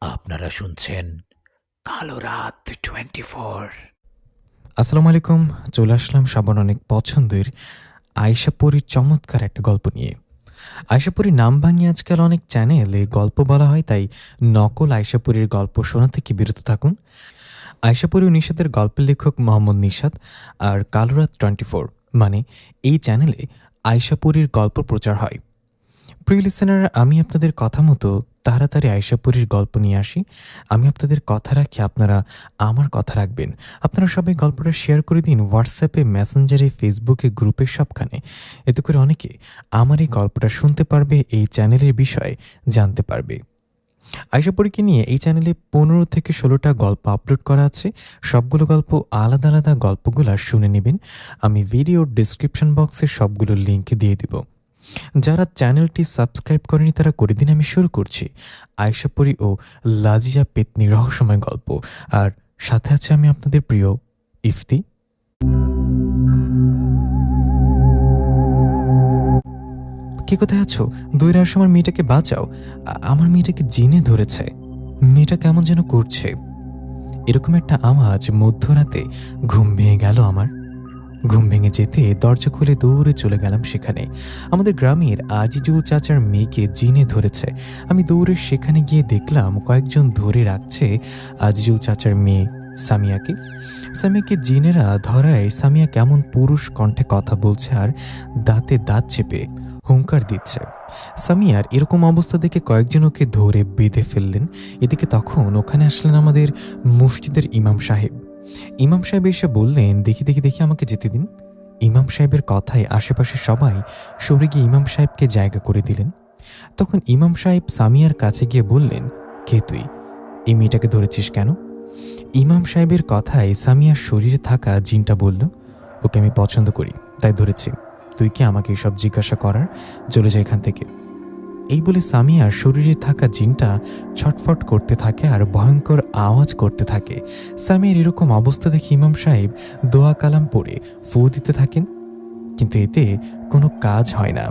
আপনারা শুনছেন কালো রাত 24। আসসালামু আলাইকুম। চলে আসলাম সবার অনেক পছন্দের আয়েশাপরীর চমৎকার একটা গল্প নিয়ে। আয়েশাপরীর নাম ভাঙিয়ে আজকাল অনেক চ্যানেলে গল্প বলা হয়, তাই নকল আয়েশাপরীর গল্প শোনা থেকে বিরত থাকুন। আয়েশাপরী ও নিশাতের গল্পের লেখক মোহাম্মদ নিশাত আর কালো রাত 24 মানে এই চ্যানেলে আয়েশাপরীর গল্প প্রচার হয়। প্রিয় লিসেনার, আমি আপনাদের কথা মতো তাড়াতাড়ি আয়েশাপরীর গল্প নিয়ে আসি। আমি আপনাদের কথা রাখি, আপনারা আমার কথা রাখবেন। আপনারা সবাই গল্পটা শেয়ার করে দিন হোয়াটসঅ্যাপে, মেসেঞ্জারে, ফেসবুকে, গ্রুপে, সবখানে। এতে করে অনেকে আমার এই গল্পটা শুনতে পারবে, এই চ্যানেলের বিষয়ে জানতে পারবে। আয়েশাপরীকে নিয়ে এই চ্যানেলে 15 থেকে 16টা গল্প আপলোড করা আছে। সবগুলো গল্প আলাদা আলাদা গল্পগুলো শুনে নেবেন। আমি ভিডিওর ডিসক্রিপশন বক্সে সবগুলো লিঙ্ক দিয়ে দিব। যারা চ্যানেলটি সাবস্ক্রাইব করেনি তারা করে দিন। আমি শুরু করছি আয়েশাপরী ও লাজিয়া পেতনি রহস্যময় গল্প, আর সাথে আছে আমি আপনাদের প্রিয় ইফতি। কে কোথায় আছো? দৌড়ে আসো, আমার মেয়েটাকে বাঁচাও। আমার মেয়েটাকে জিনে ধরেছে। মেয়েটা কেমন যেন করছে। এরকম একটা আওয়াজ মধ্যরাতে ঘুম ভেঙে গেল আমার। ঘুম ভেঙে যেতে দরজা খুলে দৌড়ে চলে গেলাম সেখানে। আমাদের গ্রামের আজিজুল চাচার মেয়েকে জিনে ধরেছে। আমি দৌড়ে সেখানে গিয়ে দেখলাম কয়েকজন ধরে রাখছে আজিজুল চাচার মেয়ে সামিয়াকে। সামিয়াকে জিনেরা ধরায় সামিয়া কেমন পুরুষ কণ্ঠে কথা বলছে আর দাঁতে দাঁত চেপে হুঙ্কার দিচ্ছে। সামিয়ার এরকম অবস্থা দেখে কয়েকজন ওকে ধরে বেঁধে ফেললেন। এদিকে তখন ওখানে আসলেন আমাদের মসজিদের ইমাম সাহেব। ইমাম সাহেব এসে বললেন, দেখি দেখি দেখি আমাকে যেতে দিন। ইমাম সাহেবের কথায় আশেপাশে সবাই সরে গিয়ে ইমাম সাহেবকে জায়গা করে দিলেন। তখন ইমাম সাহেব সামিয়ার কাছে গিয়ে বললেন, কে তুই? এই মেয়েটাকে ধরেছিস কেন? ইমাম সাহেবের কথায় সামিয়ার শরীরে থাকা জিনটা বলল, ওকে আমি পছন্দ করি তাই ধরেছি। তুই কি আমাকে এসব জিজ্ঞাসা করার? চলে যায় এখান থেকে। এই বলে সামিয়ার শরীরে থাকা জিনটা ছটফট করতে থাকে আর ভয়ঙ্কর আওয়াজ করতে থাকে। সামিয়ার এরকম অবস্থা দেখে ইমাম সাহেব দোয়া কালাম পড়ে ফু দিতে থাকেন, কিন্তু এতে কোনো কাজ হয় না।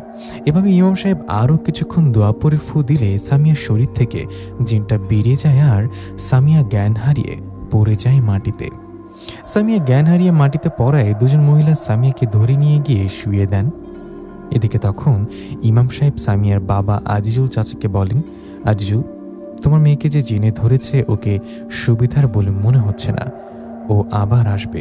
এভাবে ইমাম সাহেব আরও কিছুক্ষণ দোয়া পড়ে ফু দিলে সামিয়ার শরীর থেকে জিনটা বেরিয়ে যায় আর সামিয়া জ্ঞান হারিয়ে পড়ে যায় মাটিতে। সামিয়া জ্ঞান হারিয়ে মাটিতে পড়ায় দুজন মহিলা সামিয়াকে ধরে নিয়ে গিয়ে শুয়ে দেন। এদিকে তখন ইমাম সাহেব সামিয়ার বাবা আজিজুল চাচাকে বলেন, আজিজুল, তোমার মেয়েকে যে জিনে ধরেছে ওকে সুবিধার বলে মনে হচ্ছে না। ও আবার আসবে।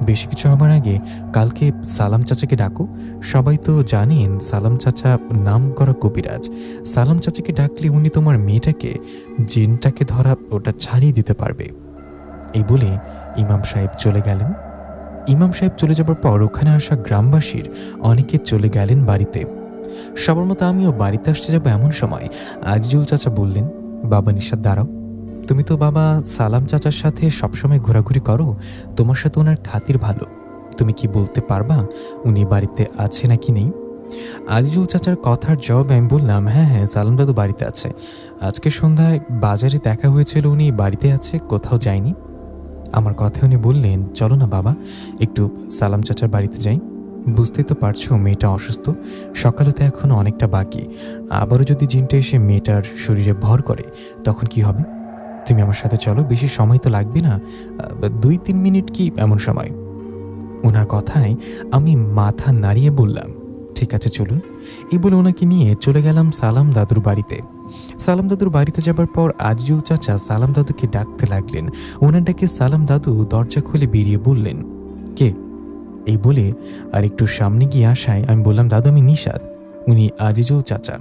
বেশি কিছু হবার আগে কালকে সালাম চাচাকে ডাকো। সবাই তো জানেন সালাম চাচা নাম করা কবিরাজ। সালাম চাচাকে ডাকলে উনি তোমার মেয়েটাকে, জিনটাকে ধরা ওটা ছাড়িয়ে দিতে পারবে। এই বলে ইমাম সাহেব চলে গেলেন। ইমাম সাহেব চলে যাবার পর ওখানে আসা গ্রামবাসীর অনেকে চলে গেলেন বাড়িতে। সবার মতো আমিও বাড়িতে আসতে যাবো এমন সময় আজিজুল চাচা বললেন, বাবা নিশাত, দাঁড়াও। তুমি তো বাবা সালাম চাচার সাথে সবসময় ঘোরাঘুরি করো, তোমার সাথে ওনার খাতির ভালো। তুমি কি বলতে পারবা উনি বাড়িতে আছে নাকি নেই? আজিজুল চাচার কথার জবাবে আমি বললাম, হ্যাঁ হ্যাঁ, সালাম দাদু বাড়িতে আছে। আজকে সন্ধ্যায় বাজারে দেখা হয়েছিল, উনি বাড়িতে আছে, কোথাও যায়নি। আমার কথায় উনি বললেন, চলো না বাবা, একটু সালাম চাচার বাড়িতে যাই। বুঝতেই তো পারছো মেয়েটা অসুস্থ, সকালে তো এখনো অনেকটা বাকি। আবারও যদি জিনটা এসে মেয়েটার শরীরে ভর করে তখন কি হবে? তুমি আমার সাথে চলো, বেশি সময় তো লাগবে না, 2-3 মিনিট কি এমন সময়? ওনার কথায় আমি মাথা নাড়িয়ে বললাম, ঠিক আছে চলুন। এই বলে ওনাকে নিয়ে চলে গেলাম সালাম দাদুর বাড়িতে। সালাম দাদুর বাড়িতে যাবার পর আজিজুল চাচা সালাম দাদুকে ডাকতে লাগলেন। ওনার ডাকে সালাম দাদু দরজা খুলে বেরিয়ে বললেন, কে? এই বলে আর একটু সামনে গিয়ে আসায় আমি বললাম, দাদু আমি নিশাত, উনি আজিজুল চাচা।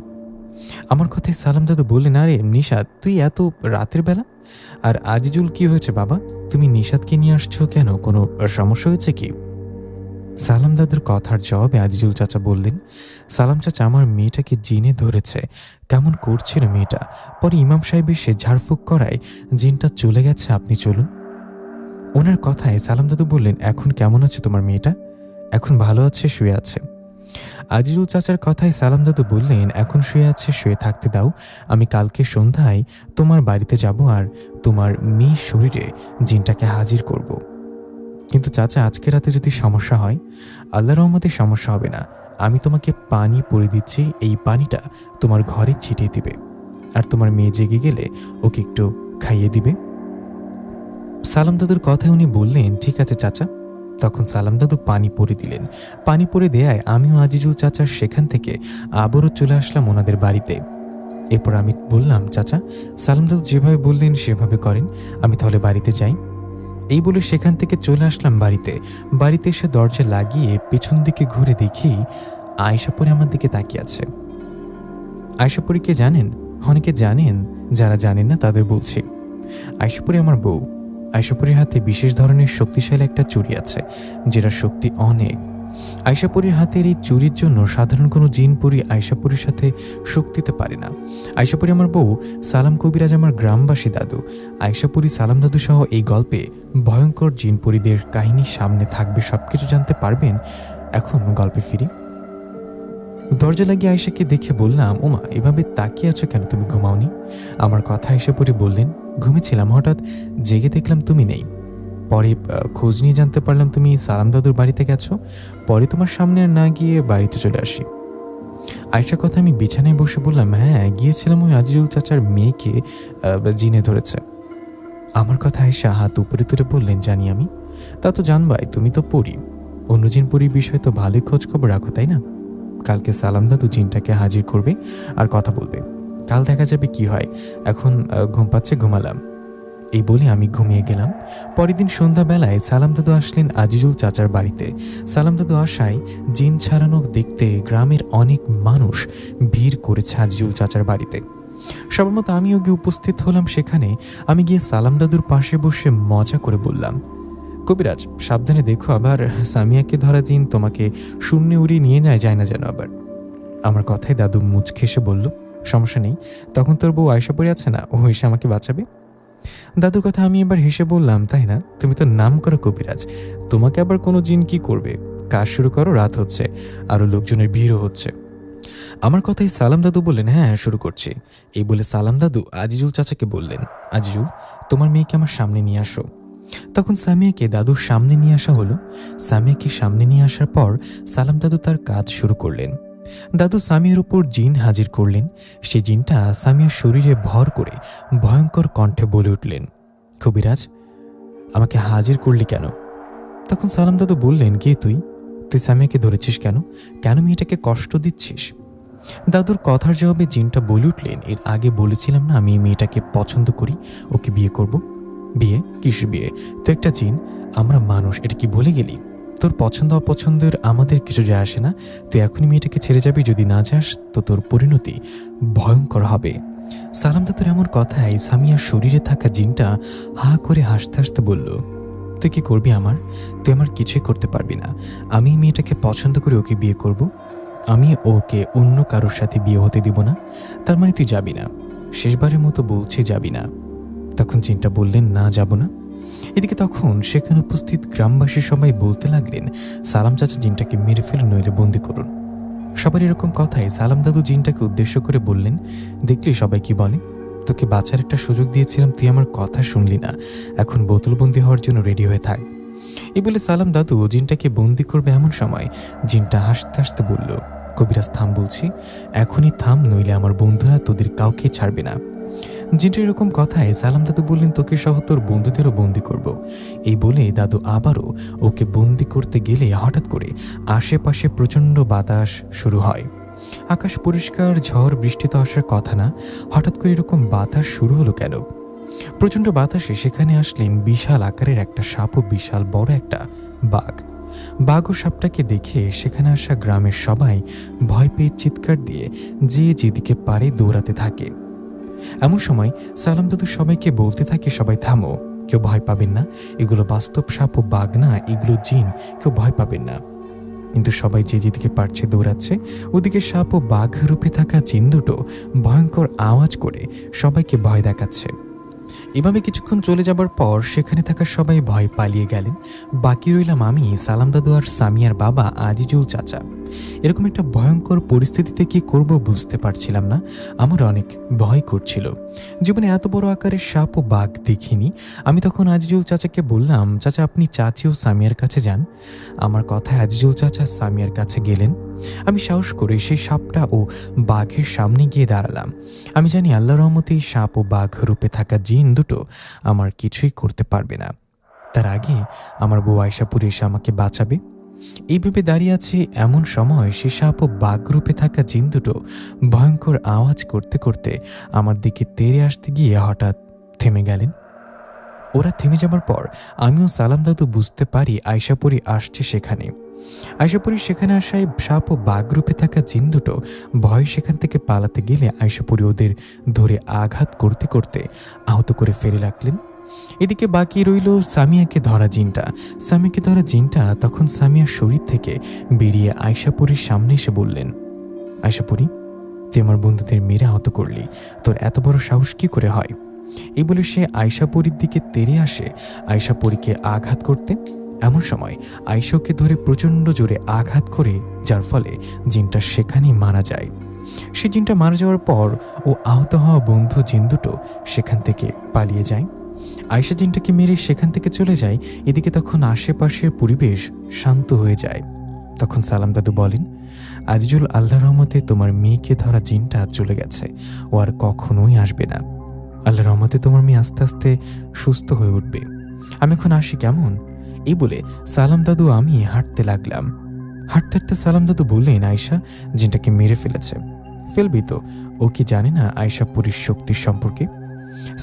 আমার কথায় সালাম দাদু বললেন, আরে নিশাত, তুই এত রাতের বেলা? আর আজিজুল কি হয়েছে বাবা? তুমি নিশাতকে নিয়ে আসছো কেন? কোনো সমস্যা হয়েছে কি? সালাম দাদুর কথার জবাবে আজিজুল চাচা বললেন, সালাম চাচা, আমার মেয়েটাকে জিনে ধরেছে। কেমন করছিল মেয়েটা। পরে ইমাম সাহেব এসে ঝাড়ফুঁক করায় জিনটা চলে গেছে, আপনি চলুন। ওনার কথায় সালাম দাদু বললেন, এখন কেমন আছে তোমার মেয়েটা? এখন ভালো আছে, শুয়ে আছে। আজিজুল চাচার কথায় সালাম দাদু বললেন, এখন শুয়ে আছে, শুয়ে থাকতে দাও। আমি কালকে সন্ধ্যায় তোমার বাড়িতে যাব আর তোমার মেয়ের শরীরে জিনটাকে হাজির করব। কিন্তু চাচা, আজকে রাতে যদি সমস্যা হয়? আল্লাহর রহমতে সমস্যা হবে না। আমি তোমাকে পানি পরে দিচ্ছি, এই পানিটা তোমার ঘরে ছিটিয়ে দিবে। আর তোমার মেয়ে জেগে গেলে ওকে একটু খাইয়ে দিবে। সালাম দাদুর কথায় উনি বললেন, ঠিক আছে চাচা। তখন সালাম দাদু পানি পরে দিলেন। পানি পরে দেয়ায় আমিও আজিজুল চাচার সেখান থেকে আবারও চলে আসলাম ওনাদের বাড়িতে। এরপর আমি বললাম, চাচা সালাম দাদু যেভাবে বললেন সেভাবে করেন, আমি তাহলে বাড়িতে যাই। এই বলে সেখান থেকে চলে আসলাম বাড়িতে। বাড়িতে এসে দরজা লাগিয়ে পেছন দিকে ঘুরে দেখি আয়শাপুরি আমার দিকে তাকিয়ে আছে। আয়শাপুরি কে জানেন? অনেকে জানেন, যারা জানেন না তাদের বলছি। আয়শাপুরি আমার বউ। আয়শাপুরীর হাতে বিশেষ ধরনের শক্তিশালী একটা চুড়ি আছে, যেটার শক্তি অনেক। আয়শাপুরীর হাতের এই চুরির জন্য সাধারণ কোনো জিনপুরি আয়শাপুরীর সাথে শক্তি দিতে পারে না। আয়শাপুরী আমার বউ, সালাম কবিরাজ আমার গ্রামবাসী দাদু। আয়শাপুরী, সালাম দাদু সহ এই গল্পে ভয়ঙ্কর জিনপুরীদের কাহিনী সামনে থাকবে, সবকিছু জানতে পারবেন। এখন গল্পে ফিরি। দরজা লাগিয়ে আয়শাকে দেখে বললাম, ওমা এভাবে তাকিয়ে আছো কেন, তুমি ঘুমাওনি? আমার কথা আয়শাপুরী বললেন, ঘুমেছিলাম, হঠাৎ জেগে দেখলাম তুমি নেই। পরে খোঁজ নিয়ে জানতে পারলাম তুমি সালাম দাদুর বাড়িতে গেছো। পরে তোমার সামনে আর না গিয়ে বাড়িতে চলে আসি। আয়শার কথা আমি বিছানায় বসে বললাম, হ্যাঁ গিয়েছিলাম, ওই আজিজুল চাচার মেয়েকে জিনে ধরেছে। আমার কথা আয়শা হাত উপরে তুলে বললেন, জানি আমি। তা তো জানবাই, তুমি তো পড়ি, অন্য জিন পরির বিষয়ে তো ভালোই খোঁজ খবর রাখো, তাই না? কালকে সালাম দাদু জিনটাকে হাজির করবে আর কথা বলবে, কাল দেখা যাবে কি হয়। এখন ঘুম পাচ্ছে, ঘুমালাম। এই বলে আমি ঘুমিয়ে গেলাম। পরের দিন সন্ধ্যাবেলায় সালাম দাদু আসলেন আজিজুল চাচার বাড়িতে। সালাম দাদু আসায় জিন ছাড়ানো দেখতে গ্রামের অনেক মানুষ ভিড় করেছে আজিজুল চাচার বাড়িতে। সবার মতো আমিও গিয়ে উপস্থিত হলাম সেখানে। আমি গিয়ে সালাম দাদুর পাশে বসে মজা করে বললাম, কবিরাজ সাবধানে দেখো, আবার সামিয়াকে ধরা জিন তোমাকে শূন্যে উড়িয়ে নিয়ে যায় না যেন আবার। আমার কথায় দাদু মুচকে এসে বলল, সমস্যা নেই, তখন তোর বউ আয়শাপুরী আছে না, ও এসে আমাকে বাঁচাবে। দাদুর কথা আমি এবার হেসে বললাম, তাই না? তুমি তো নাম করো কবিরাজ, তোমাকে আবার কোনো জিন কি করবে? কাজ শুরু করো, রাত হচ্ছে, আরো লোকজনের ভিড়ও হচ্ছে। আমার কথাই সালাম দাদু বললেন, হ্যাঁ শুরু করছি। এই বলে সালাম দাদু আজিজুল চাচাকে বললেন, আজিজুল তোমার মেয়েকে আমার সামনে নিয়ে আসো। তখন সামিয়াকে দাদুর সামনে নিয়ে আসা হলো। সামিয়াকে সামনে নিয়ে আসার পর সালাম দাদু তার কাজ শুরু করলেন। দাদু সামিয়ার উপর জিন হাজির করলেন। সে জিনটা সামিয়ার শরীরে ভর করে ভয়ঙ্কর কণ্ঠে বলে উঠলেন, কবিরাজ আমাকে হাজির করলি কেন? তখন সালাম দাদু বললেন, কে তুই? তুই সামিয়াকে ধরেছিস কেন? কেন মেয়েটাকে কষ্ট দিচ্ছিস? দাদুর কথার জবাবে জিনটা বলে উঠলেন, এর আগে বলেছিলাম না আমি এই মেয়েটাকে পছন্দ করি, ওকে বিয়ে করব। বিয়ে? কিসের বিয়ে? তো একটা জিন, আমরা মানুষ, এটা কি ভুলে গেলি? তোর পছন্দ অপছন্দের আমাদের কিছু যায় আসে না। তুই এখনই মেয়েটাকে ছেড়ে যাবি, যদি না যাস তো তোর পরিণতি ভয়ঙ্কর হবে। সালাম দাদুর এমন কথায় সামিয়ার শরীরে থাকা জিনটা হা করে হাসতে হাসতে বলল, তুই কি করবি আমার? তুই আমার কিছুই করতে পারবি না। আমি মেয়েটাকে পছন্দ করে ওকে বিয়ে করব। আমি ওকে অন্য কারোর সাথে বিয়ে হতে দিব না। তার মানে তুই যাবি না? শেষবারের মতো বলছি, যাবি না? তখন জিনটা বললেন, না যাব না। এদিকে তখন সেখানে উপস্থিত গ্রামবাসী সবাই বলতে লাগলেন, সালাম চাচা জিনটাকে মেরে ফেলুন, নইলে বন্দি করুন। সবার এরকম কথায় সালাম দাদু জিনটাকে উদ্দেশ্য করে বললেন, দেখলি সবাই কি বলে, তোকে বাঁচার একটা সুযোগ দিয়েছিলাম, তুই আমার কথা শুনলি না, এখন বোতলবন্দি হওয়ার জন্য রেডি হয়ে থাক। এই বলে সালাম দাদু জিনটাকে বন্দি করবে এমন সময় জিনটা হাসতে হাসতে বলল, কবিরাজ থাম বলছি, এখনই থাম, নইলে আমার বন্ধুরা তোদের কাউকে ছাড়বে না। জিনটার এরকম কথায় সালাম দাদু বললেন, তোকে সহ তোর বন্ধুদেরও বন্দি করব। এই বলে দাদু আবারও ওকে বন্দি করতে গেলে হঠাৎ করে আশেপাশে প্রচণ্ড বাতাস শুরু হয়। আকাশ পরিষ্কার, ঝড় বৃষ্টি তো আসার কথা না, হঠাৎ করে এরকম বাতাস শুরু হলো কেন? প্রচণ্ড বাতাসে সেখানে আসলেন বিশাল আকারের একটা সাপ ও বিশাল বড় একটা বাঘ। বাঘ ও সাপটাকে দেখে সেখানে আসা গ্রামের সবাই ভয় পেয়ে চিৎকার দিয়ে যে যেদিকে পারে দৌড়াতে থাকে। এমন সময় সালাম দাদু সবাইকে বলতে থাকে, সবাই থামো, কেউ ভয় পাবেন না, এগুলো বাস্তব সাপ ও বাঘ না, এগুলো জিন, কেউ ভয় পাবেন না। কিন্তু সবাই যে যেদিকে পারছে দৌড়াচ্ছে। ওদিকে সাপ ও বাঘ রূপে থাকা জিন দুটো ভয়ঙ্কর আওয়াজ করে সবাইকে ভয় দেখাচ্ছে। এভাবে কিছুক্ষণ চলে যাবার পর সেখানে থাকা সবাই ভয় পালিয়ে গেলেন। বাকি রইলাম আমি, সালাম দাদু আর সামিয়ার বাবা আজিজুল চাচা। এরকম একটা ভয়ঙ্কর পরিস্থিতিতে কি করব বুঝতে পারছিলাম না। আমার অনেক ভয় করছিল, জীবনে এত বড় আকারের সাপ ও বাঘ দেখিনি। আমি তখন আজিজুল চাচাকে বললাম, চাচা আপনি চাচি ও সামিয়ার কাছে যান। আমার কথায় আজিজুল চাচা সামিয়ার কাছে গেলেন। আমি সাহস করে সেই সাপটা ও বাঘের সামনে গিয়ে দাঁড়ালাম। আমি জানি আল্লাহর রহমতে এই সাপ ও বাঘ রূপে থাকা জিন দুটো আমার কিছুই করতে পারবে না। তার আগে আমার বউ আয়শাপুর এসে আমাকে বাঁচাবে। এই ভেবে দাঁড়িয়ে আছে এমন সময় সে সাপ ও বাঘ রূপে থাকা জিন দুটো ভয়ঙ্কর আওয়াজ করতে করতে আমার দিকে তেড়ে আসতে গিয়ে হঠাৎ থেমে গেলেন। ওরা থেমে যাবার পর আমিও সালাম দাদু বুঝতে পারি আয়শাপুরি আসছে সেখানে। আয়শাপুরি সেখানে আসায় সাপ ও বাঘ রূপে থাকা জিন দুটো ভয় সেখান থেকে পালাতে গেলে আয়শাপুরি ওদের ধরে আঘাত করতে করতে আহত করে ফেলে রাখলেন। এদিকে বাকি রইল সামিয়াকে ধরা জিনটা। সামিয়াকে ধরা জিনটা তখন সামিয়ার শরীর থেকে বেরিয়ে আয়শাপুরীর সামনে এসে বললেন, আয়শাপুরী, তুই আমার বন্ধুদের মেরে আহত করলি, তোর এত বড় সাহস কি করে হয়? এই বলে সে আয়শাপুরীর দিকে তেড়ে আসে আয়শাপুরীকে আঘাত করতে। এমন সময় আয়শাকে ধরে প্রচণ্ড জোরে আঘাত করে, যার ফলে জিনটা সেখানেই মারা যায়। সে জিনটা মারা যাওয়ার পর ও আহত হওয়া বন্ধু জিন দুটো সেখান থেকে পালিয়ে যায়। আয়শা জিনটাকে মেরে সেখান থেকে চলে যায়। এদিকে তখন আশেপাশের পরিবেশ শান্ত হয়ে যায়। তখন সালাম দাদু বলেন, আজিজুল, আল্লাহর রহমতে তোমার মেয়েকে ধরা জিনটা চলে গেছে, ও আর কখনোই আসবে না। আল্লাহর রহমতে তোমার মেয়ে আস্তে আস্তে সুস্থ হয়ে উঠবে। আমি এখন আসি কেমন? এই বলে সালাম দাদু আমি হাঁটতে লাগলাম। হাঁটতে হাঁটতে সালাম দাদু বললেন, আয়শা জিনটাকে মেরে ফেলেছে। ফেলবি তো? ও কি জানে না আয়শাপুরীর শক্তির সম্পর্কে?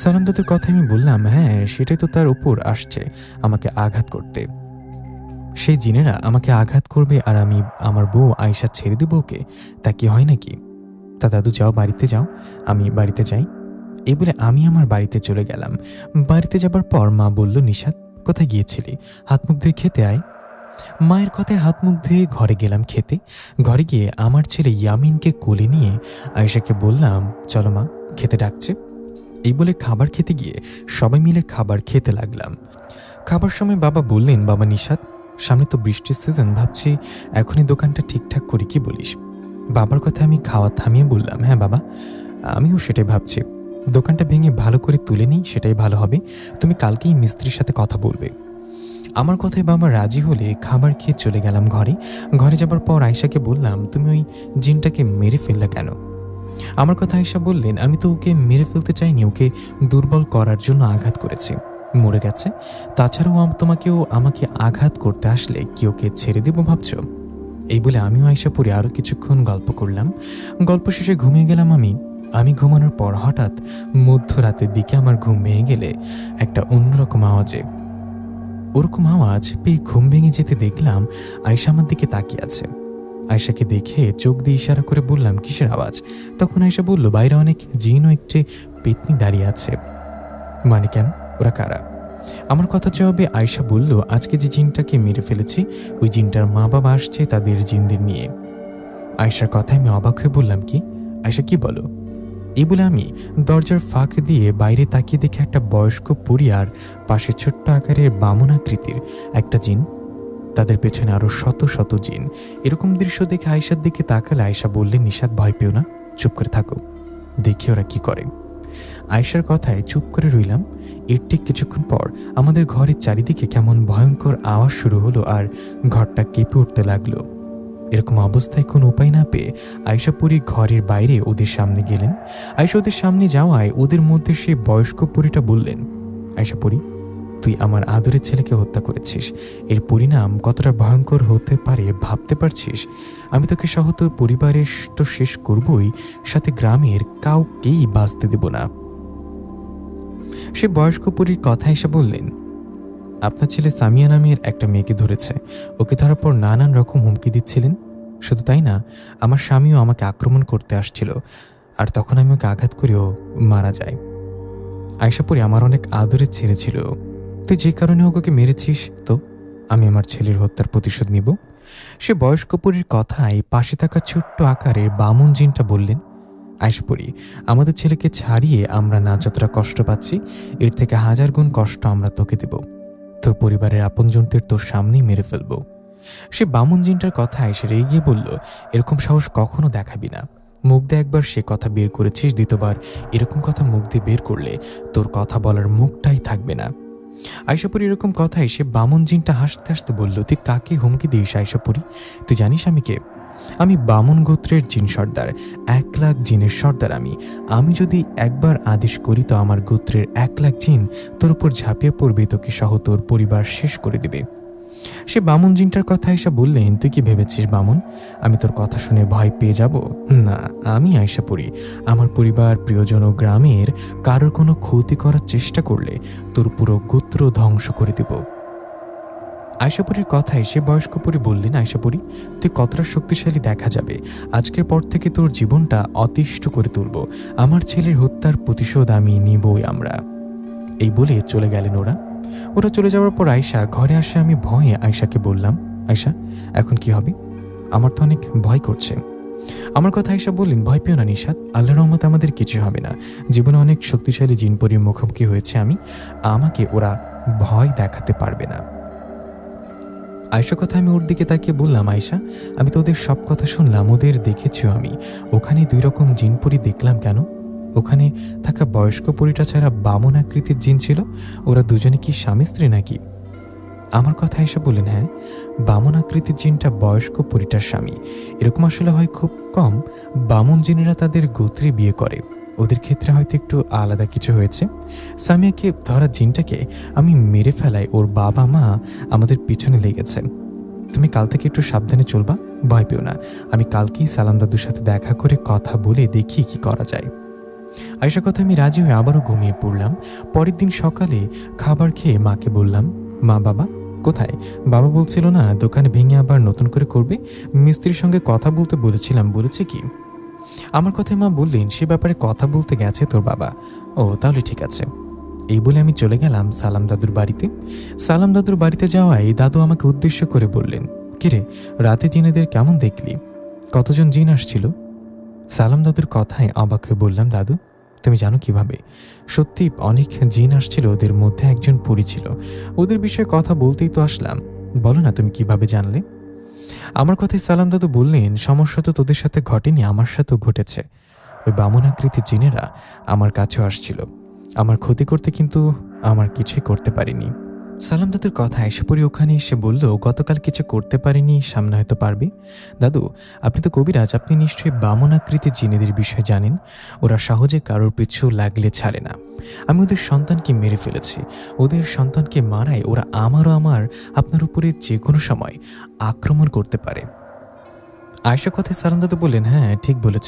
সালাম দাদুর কথা আমি বললাম, হ্যাঁ, সেটাই তো তার উপর আসছে আমাকে আঘাত করতে। সেই জিনেরা আমাকে আঘাত করবে আর আমি আমার বউ আয়শা ছেড়ে দেব ওকে? তা কি হয় নাকি? তা দাদু যাও, বাড়িতে যাও, আমি বাড়িতে যাই। এই বলে আমি আমার বাড়িতে চলে গেলাম। বাড়িতে যাবার পর মা বলল, নিশাত, কোথায় গিয়েছিলি? হাত মুখ ধুয়ে খেতে আয়। মায়ের কথায় হাত মুখ ধুয়ে ঘরে গেলাম খেতে। ঘরে গিয়ে আমার ছেলে ইয়ামিনকে কোলে নিয়ে আয়েশাকে বললাম, চলো মা, খেতে ডাকছে। এই বলে খাবার খেতে গিয়ে সবাই মিলে খাবার খেতে লাগলাম। খাবার সময় বাবা বললেন, বাবা নিশাত, সামনে তো বৃষ্টির সিজন, ভাবছি এখনই দোকানটা ঠিকঠাক করি, কি বলিস? বাবার কথা আমি খাওয়া থামিয়ে বললাম, হ্যাঁ বাবা, আমিও সেটাই ভাবছি। দোকানটা ভেঙে ভালো করে তুলে নিই, সেটাই ভালো হবে। তুমি কালকেই মিস্ত্রির সাথে কথা বলবে। আমার কথায় বাবা রাজি হলে খাবার খেয়ে চলে গেলাম ঘরে। ঘরে যাবার পর আয়শাকে বললাম, তুমি ওই জিনটাকে মেরে ফেললে কেন? আমার কথা আয়শা বললেন, আমি তো ওকে মেরে ফেলতে চাইনি, ওকে দুর্বল করার জন্য আঘাত করেছি, মরে গেছে। তাছাড়াও তোমাকেও আমাকে আঘাত করতে আসলে কি ওকে ছেড়ে দেবো ভাবছ? এই বলে আমিও আয়শাপুরে আরও কিছুক্ষণ গল্প করলাম। গল্প শেষে ঘুমিয়ে গেলাম আমি ঘুমানোর পর হঠাৎ মধ্যরাতের দিকে আমার ঘুম ভেঙে গেলে একটা অন্যরকম আওয়াজে, ওরকম আওয়াজ পেয়ে ঘুম ভেঙে যেতে দেখলাম আয়শা আমার দিকে তাকিয়ে আছে। আয়শাকে দেখে চোখ দিয়ে ইশারা করে বললাম, কিসের আওয়াজ? তখন আয়শা বলল, বাইরে অনেক জিন ও একটি পেতনি দাঁড়িয়ে আছে। মানে কেন? ওরা কারা? আমার কথা জবাবে আয়শা বলল, আজকে যে জিনটাকে মেরে ফেলেছি ওই জিনটার মা বাবা আসছে তাদের জিনদের নিয়ে। আয়শার কথায় আমি অবাক হয়ে বললাম, কি? আয়শা কি বলো? এই বলে আমি দরজার ফাঁক দিয়ে বাইরে তাকিয়ে দেখে একটা বয়স্ক পরী আর পাশে ছোট্ট আকারের বামন আকৃতির একটা জিন, তাদের পেছনে আরো শত শত জিন। এরকম দৃশ্য দেখে আয়শার দিকে তাকালে আয়শা বললেন, নিশাত, ভয় পেও না, চুপ করে থাকো, দেখি ওরা কি করে। আয়শার কথায় চুপ করে রইলাম। এর ঠিক কিছুক্ষণ পর আমাদের ঘরের চারিদিকে কেমন ভয়ঙ্কর আওয়াজ শুরু হলো আর ঘরটা কেঁপে উঠতে লাগলো। এরকম অবস্থায় কোনো উপায় না পেয়ে আয়শাপুরী ঘরের বাইরে ওদের সামনে গেলেন। আয়শা ওদের সামনে যাওয়ায় ওদের মধ্যে সে বয়স্ক পরীটা বললেন, আয়শাপুরী, তুই আমার আদরের ছেলেকে হত্যা করেছিস, এর পরিণাম কতটা ভয়ঙ্কর হতে পারে ভাবতে পারছিস? আমি তোকে সহ তোর পরিবারের তো শেষ করবই, সাথে গ্রামের কাউকেই বাঁচতে দেব না। সে বয়স্ক পরীর কথা এসে বললেন, আপনার ছেলে সামিয়া নামের একটা মেয়েকে ধরেছে, ওকে ধরার পর নানান রকম হুমকি দিচ্ছিলেন। শুধু তাই না, আমার স্বামীও আমাকে আক্রমণ করতে আসছিল, আর তখন আমি ওকে আঘাত করেও মারা যায়। আয়শাপুরী আমার অনেক আদরের ছেলে ছিল, তুই যে কারণে ওকে মেরেছিস, তো আমি আমার ছেলের হত্যার প্রতিশোধ নিব। সে বয়স্ক পরীর কথায় পাশে থাকা ছোট্ট আকারের বামন জিনটা বললেন, আয়শাপুরী, আমাদের ছেলেকে ছাড়িয়ে আমরা না যতটা কষ্ট পাচ্ছি, এর থেকে 1000 গুণ কষ্ট আমরা তোকে দেব। তোর পরিবারের আপনজনদের তোর সামনেই মেরে ফেলব। সে বামন জিনটার কথায় সে রেগে গিয়ে বলল, এরকম সাহস কখনো দেখাবি না। মুখ দিয়ে একবার সে কথা বের করেছিস, দ্বিতীয়বার এরকম কথা মুখ দিয়ে বের করলে তোর কথা বলার মুখটাই থাকবে না। আয়শাপুরী এরকম কথায় সে বামন জিনটা হাসতে হাসতে বলল, তুই কাকে হুমকি দিস আয়শাপুরী? তুই জানিস আমি কে? আমি বামন গোত্রের জিন সর্দার, 1,00,000 জিনের সর্দার। আমি যদি একবার আদেশ করি তো আমার গোত্রের 1,00,000 জিন তোর উপর ঝাঁপিয়ে পড়বে, তোকে সহ তোর পরিবার শেষ করে দিবে। সে বামন জিনটার কথা আয়শা বললেন, তুই কি ভেবেছিস বামন আমি তোর কথা শুনে ভয় পেয়ে যাব? না, আমি আয়শা পড়ি আমার পরিবার, প্রিয়জন ও গ্রামের কারোর কোনো ক্ষতি করার চেষ্টা করলে তোর পুরো গোত্র ধ্বংস করে দেব। আয়শাপুরীর কথায় সে বয়স্ক পরী বললেন, আয়শাপুরী তুই কতটা শক্তিশালী দেখা যাবে। আজকের পর থেকে তোর জীবনটা অতিষ্ঠ করে তুলব। আমার ছেলের হত্যার প্রতিশোধ আমি নিবই আমরা। এই বলে চলে গেলেন ওরা চলে যাওয়ার পর আয়শা ঘরে আসে। আমি ভয়ে আয়শাকে বললাম, আয়শা এখন কি হবে? আমার তো অনেক ভয় করছে। আমার কথা আয়শা বললেন, ভয় পেও না নিশাত, আল্লাহর রহমতে আমাদের কিছু হবে না। জীবনে অনেক শক্তিশালী জিনপরির মুখোমুখি হয়েছে আমাকে ওরা ভয় দেখাতে পারবে না। আয়শার কথা আমি ওর দিকে তাকিয়ে বললাম, আয়শা আমি তো ওদের সব কথা শুনলাম, ওদের দেখেছিও আমি। ওখানে 2 রকম জিনপরি দেখলাম কেন? ওখানে থাকা বয়স্ক পরীটা ছাড়া বামন আকৃতির জিন ছিল। ওরা দুজনে কি স্বামী স্ত্রী নাকি? আমার কথা আয়শা বললেন, হ্যাঁ, বামন আকৃতির জিনটা বয়স্ক পরীটার স্বামী। এরকম আসলে হয় খুব কম। বামন জিনেরা তাদের গোত্রে বিয়ে করে, ওদের ক্ষেত্রে হয়তো একটু আলাদা কিছু হয়েছে। সামিয়াকে ধরা জিনটাকে আমি মেরে ফেলায় ওর বাবা মা আমাদের পিছনে লেগেছে। তুমি কাল থেকে একটু সাবধানে চলবা, ভয় পেও না। আমি কালকেই সালাম দাদুর সাথে দেখা করে কথা বলে দেখি কি করা যায়। আয়শার কথা আমি রাজি হয়ে আবারও ঘুমিয়ে পড়লাম। পরের দিন সকালে খাবার খেয়ে মাকে বললাম, মা বাবা কোথায়? বাবা বলছিল না দোকানে ভেঙে আবার নতুন করে করবে, মিস্ত্রির সঙ্গে কথা বলতে বলেছিলাম, বলেছে কি? আমার কথায় মা বললেন, সে ব্যাপারে কথা বলতে গেছে তোর বাবা। ও তাহলে ঠিক আছে। এই বলে আমি চলে গেলাম সালাম দাদুর বাড়িতে। সালাম দাদুর বাড়িতে যাওয়ায় দাদু আমাকে উদ্দেশ্য করে বললেন, কিরে রাতে জিনেদের কেমন দেখলি? কতজন জিন আসছিল? সালাম দাদুর কথায় অবাক হয়ে বললাম, দাদু তুমি জানো কিভাবে? সত্যি অনেক জিন আসছিল, ওদের মধ্যে একজন পরী ছিল। ওদের বিষয়ে কথা বলতেই তো আসলাম। বলো না তুমি কিভাবে জানলে? আমার কথায় সালাম দাদু বললেন, সমস্যা তো তোদের সাথে ঘটেনি, আমার সাথেও ঘটেছে। ওই বামন আকৃতির জিনেরা আমার কাছেও আসছিল আমার ক্ষতি করতে, কিন্তু আমার কিছুই করতে পারিনি। সালাম দাদুর কথা এসে পড়ি ওখানে এসে বলল, গতকাল কিছু করতে পারিনি, সামনে হয়তো পারবে। দাদু আপনি তো কবিরাজ, আপনি নিশ্চয়ই বামন আকৃতির জিনেদের বিষয়ে জানেন। ওরা সহজে কারোর পিছু লাগলে ছাড়ে না। আমি ওদের সন্তানকে মেরে ফেলেছি। ওদের সন্তানকে মারায় ওরা আপনার উপরে যে কোনো সময় আক্রমণ করতে পারে। আয়শা কথায় সালাম দাদু বললেন, হ্যাঁ ঠিক বলেছ,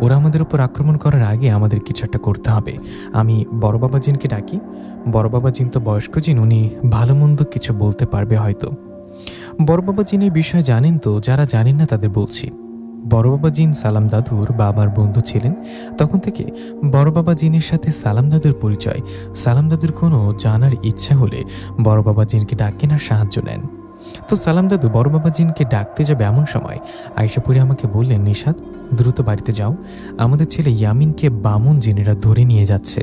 ওরা আমাদের উপর আক্রমণ করার আগে আমাদের কিছু একটা করতে হবে। আমি বড় বাবা জিনকে ডাকি। বড় বাবা জিন তো বয়স্ক জিন, উনি ভালো মন্দ কিছু বলতে পারবে হয়তো। বড় বাবা জিনের বিষয়ে জানেন তো? যারা জানেন না তাদের বলছি। বড় বাবা জিন সালাম দাদুর বাবার বন্ধু ছিলেন। তখন থেকে বড় বাবা জিনের সাথে সালাম দাদুর পরিচয়। সালাম দাদুর কোনো জানার ইচ্ছা হলে বড় বাবা জিনকে ডাকেন আর সাহায্য নেন। তো সালাম দাদু বড় বাবা জিনকে ডাকতে যাবে এমন সময় আয়শাপুরি আমাকে বললেন, নিশাত দ্রুত বাড়িতে যাও, আমাদের ছেলে ইয়ামিনকে বামন জিনেরা ধরে নিয়ে যাচ্ছে।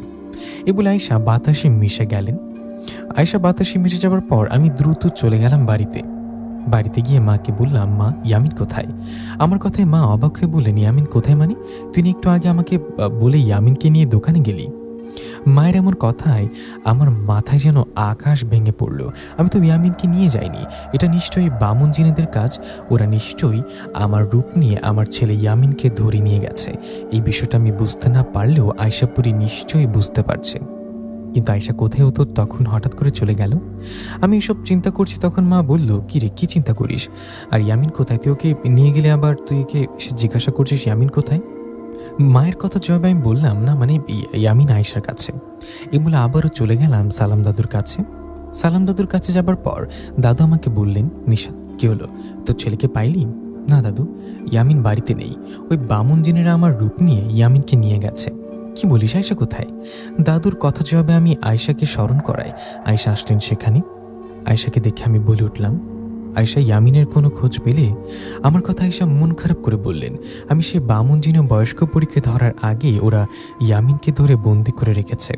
এ বলে আয়শা বাতাসে মিশে গেলেন। আয়শা বাতাসে মিশে যাওয়ার পর আমি দ্রুত চলে গেলাম বাড়িতে গিয়ে মাকে বললাম, মা ইয়ামিন কোথায়? আমার কথায় মা অবাক হয়ে বললেন, ইয়ামিন কোথায় মানে? তুই একটু আগে আমাকে বলে ইয়ামিনকে নিয়ে দোকানে গেলি। মায়ের এমন কথায় আমার মাথায় যেন আকাশ ভেঙে পড়ল। আমি তো ইয়ামিনকে নিয়ে যাইনি, এটা নিশ্চয়ই বামন জিনেদের কাজ। ওরা নিশ্চয়ই আমার রূপ নিয়ে আমার ছেলে ইয়ামিনকে ধরে নিয়ে গেছে। এই বিষয়টা আমি বুঝতে না পারলেও আয়শাপুরি নিশ্চয়ই বুঝতে পারছে। কিন্তু আয়শা কোথায় হতো তখন হঠাৎ করে চলে গেল। আমি এসব চিন্তা করছি, তখন মা বলল, কি রে কি চিন্তা করিস? আর ইয়ামিন কোথায়? তুই ওকে নিয়ে গেলে আবার তুই একে জিজ্ঞাসা করছিস ইয়ামিন কোথায়? মায়ের কথা জবাবে আমি বললাম, না মানে ইয়ামিন আয়েশার কাছে। এ বলে আবারও চলে গেলাম সালাম দাদুর কাছে। সালাম দাদুর কাছে যাবার পর দাদু আমাকে বললেন, নিশা কি হলো, তোর ছেলেকে পাইলি? না দাদু, ইয়ামিন বাড়িতে নেই। ওই বামন জিনেরা আমার রূপ নিয়ে ইয়ামিনকে নিয়ে গেছে। কি বলিস, আয়েশা কোথায়? দাদুর কথা জবাবে আমি আয়েশাকে স্মরণ করাই আয়েশা আসলেন সেখানে। আয়েশাকে দেখে আমি বলে উঠলাম, আয়েশা ইয়ামিনের কোনো খোঁজ পেলে? আমার কথা আয়েশা মন খারাপ করে বললেন, আমি সে বামন জিনে বয়স্ক পরীকে ধরার আগে ওরা ইয়ামিনকে ধরে বন্দি করে রেখেছে।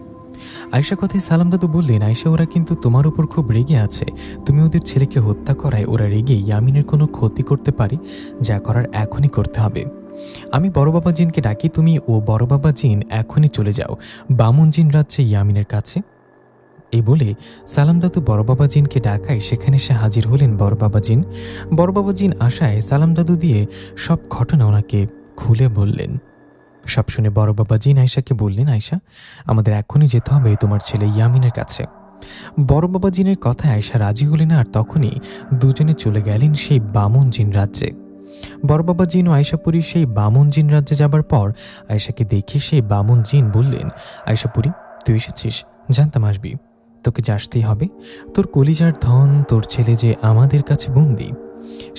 আয়েশা কথায় সালাম দাদু বললেন, আয়েশা ওরা কিন্তু তোমার উপর খুব রেগে আছে। তুমি ওদের ছেলেকে হত্যা করায় ওরা রেগে ইয়ামিনের কোনো ক্ষতি করতে পারে। যা করার এখনই করতে হবে। আমি বড় বাবা জিনকে ডাকি, তুমি ও বড় বাবা জিন এখনই চলে যাও বামন জিন রাজ্যে ইয়ামিনের কাছে। এই বলে সালাম দাদু বড় বাবা জিনকে ডাকায় সেখানে সে হাজির হলেন বড় বাবা জিন। বড় বাবা জিন আসায় সালাম দাদু দিয়ে সব ঘটনা ওনাকে খুলে বললেন। সব শুনে বড় বাবা জিন আয়শাকে বললেন, আয়শা, আমাদের এখনই যেতে হবে তোমার ছেলে ইয়ামিনের কাছে। বড় বাবা জিনের কথায় আয়শা রাজি হলেন, আর তখনই দুজনে চলে গেলেন সেই বামন জিন রাজ্যে। বড় বাবা জিন ও আয়শাপুরী সেই বামন জিন রাজ্যে যাবার পর আয়শাকে দেখে সেই বামন জিন বললেন, আয়শাপুরী, তুই এসেছিস, জানতাম আসবি, তোকে যে আসতেই হবে। তোর কলিজার ধন, তোর ছেলে যে আমাদের কাছে বন্দি।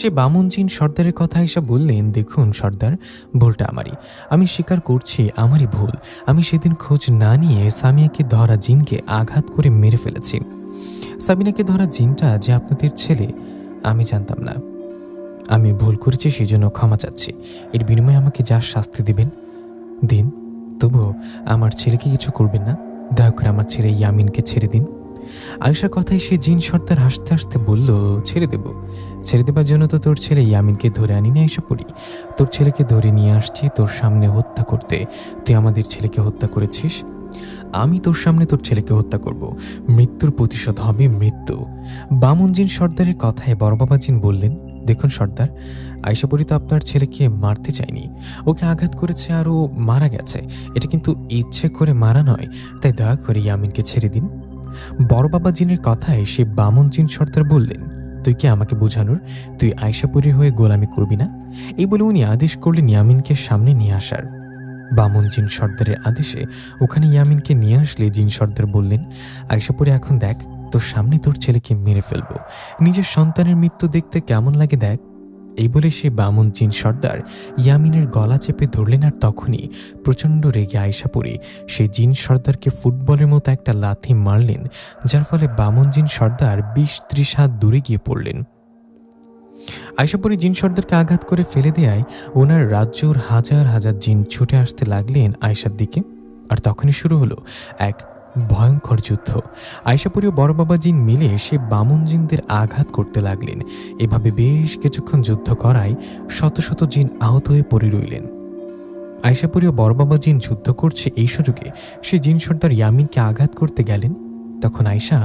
সে বামন জিন সর্দারের কথা আয়শা বললেন, দেখুন সর্দার, ভুলটা আমারই, আমি স্বীকার করছি আমারই ভুল। আমি সেদিন খোঁজ না নিয়ে সামিয়াকে ধরা জিনকে আঘাত করে মেরে ফেলেছি। সাবিনাকে ধরা জিনটা যে আপনাদের ছেলে আমি জানতাম না। আমি ভুল করেছি, সেই জন্য ক্ষমা চাচ্ছি। এর বিনিময়ে আমাকে যা শাস্তি দিবেন দিন, তবুও আমার ছেলেকে কিছু করবেন না। দয়া করে আমার ছেলে ইয়ামিনকে ছেড়ে দিন। আয়েশার কথায় সে জিন সর্দার হাসতে হাসতে বলল, ছেড়ে দেব? ছেড়ে দেবার জন্য তো তোর ছেলে ইয়ামিনকে ধরে আনিনি আয়শাপুরী। তোর ছেলেকে ধরে নিয়ে আসছি তোর সামনে হত্যা করতে। তুই আমাদের ছেলেকে হত্যা করেছিস, আমি তোর সামনে তোর ছেলেকে হত্যা করব। মৃত্যুর প্রতিশোধ হবে মৃত্যু। বামন জিন সর্দারের কথায় বড় বাবা জিন বললেন, দেখুন সর্দার, আয়শাপুরী তো আপনার ছেলেকে মারতে চায়নি, ওকে আঘাত করেছে আর ও মারা গেছে। এটা কিন্তু ইচ্ছে করে মারা নয়, তাই দয়া করে ইয়ামিনকে ছেড়ে দিন। বড় বাবা জিনের কথায় সে বামন জিন সর্দার বললেন, তুই কি আমাকে বোঝানোর? তুই আয়শাপুরীর হয়ে গোলামি করবি না? এই বলে উনি আদেশ করলেন ইয়ামিনকে সামনে নিয়ে আসার। বামন জিন সর্দারের আদেশে ওখানে ইয়ামিনকে নিয়ে আসলে জিন সর্দার বললেন, আয়শাপুরী, এখন দেখ, তোর সামনে তোর ছেলেকে মেরে ফেলবো, নিজের সন্তানের মৃত্যু দেখতে কেমন লাগে দেখ। এই বলে সে বামন জিন সর্দার ইয়ামিনের গলা চেপে ধরলেন, আর তখনই প্রচণ্ড রেগে আয়শাপুরী সেই জিন সর্দারকে ফুটবলের মতো একটা লাথি মারলেন, যার ফলে বামন জিন সর্দার 20-30 হাত দূরে গিয়ে পড়লেন। আয়শাপুরী জিন সর্দারকে আঘাত করে ফেলে দেয়ায় ওনার রাজ্যর হাজার হাজার জিন ছুটে আসতে লাগলেন আয়শার দিকে। আর তখনই শুরু হলো এক ভয়ঙ্কর যুদ্ধ। আয়শাপুরী ও বড় বাবা জিন মিলে সে বামন জিনদের আঘাত করতে লাগলেন। এভাবে বেশ কিছুক্ষণ যুদ্ধ করায় শত শত জিন আহত হয়ে পড়ে রইলেন। আয়শাপুরী ও বড় বাবা জিন যুদ্ধ করছে, এই সুযোগে সে জিন সর্দার ইয়ামিনকে আঘাত করতে গেলেন। তখন আয়শা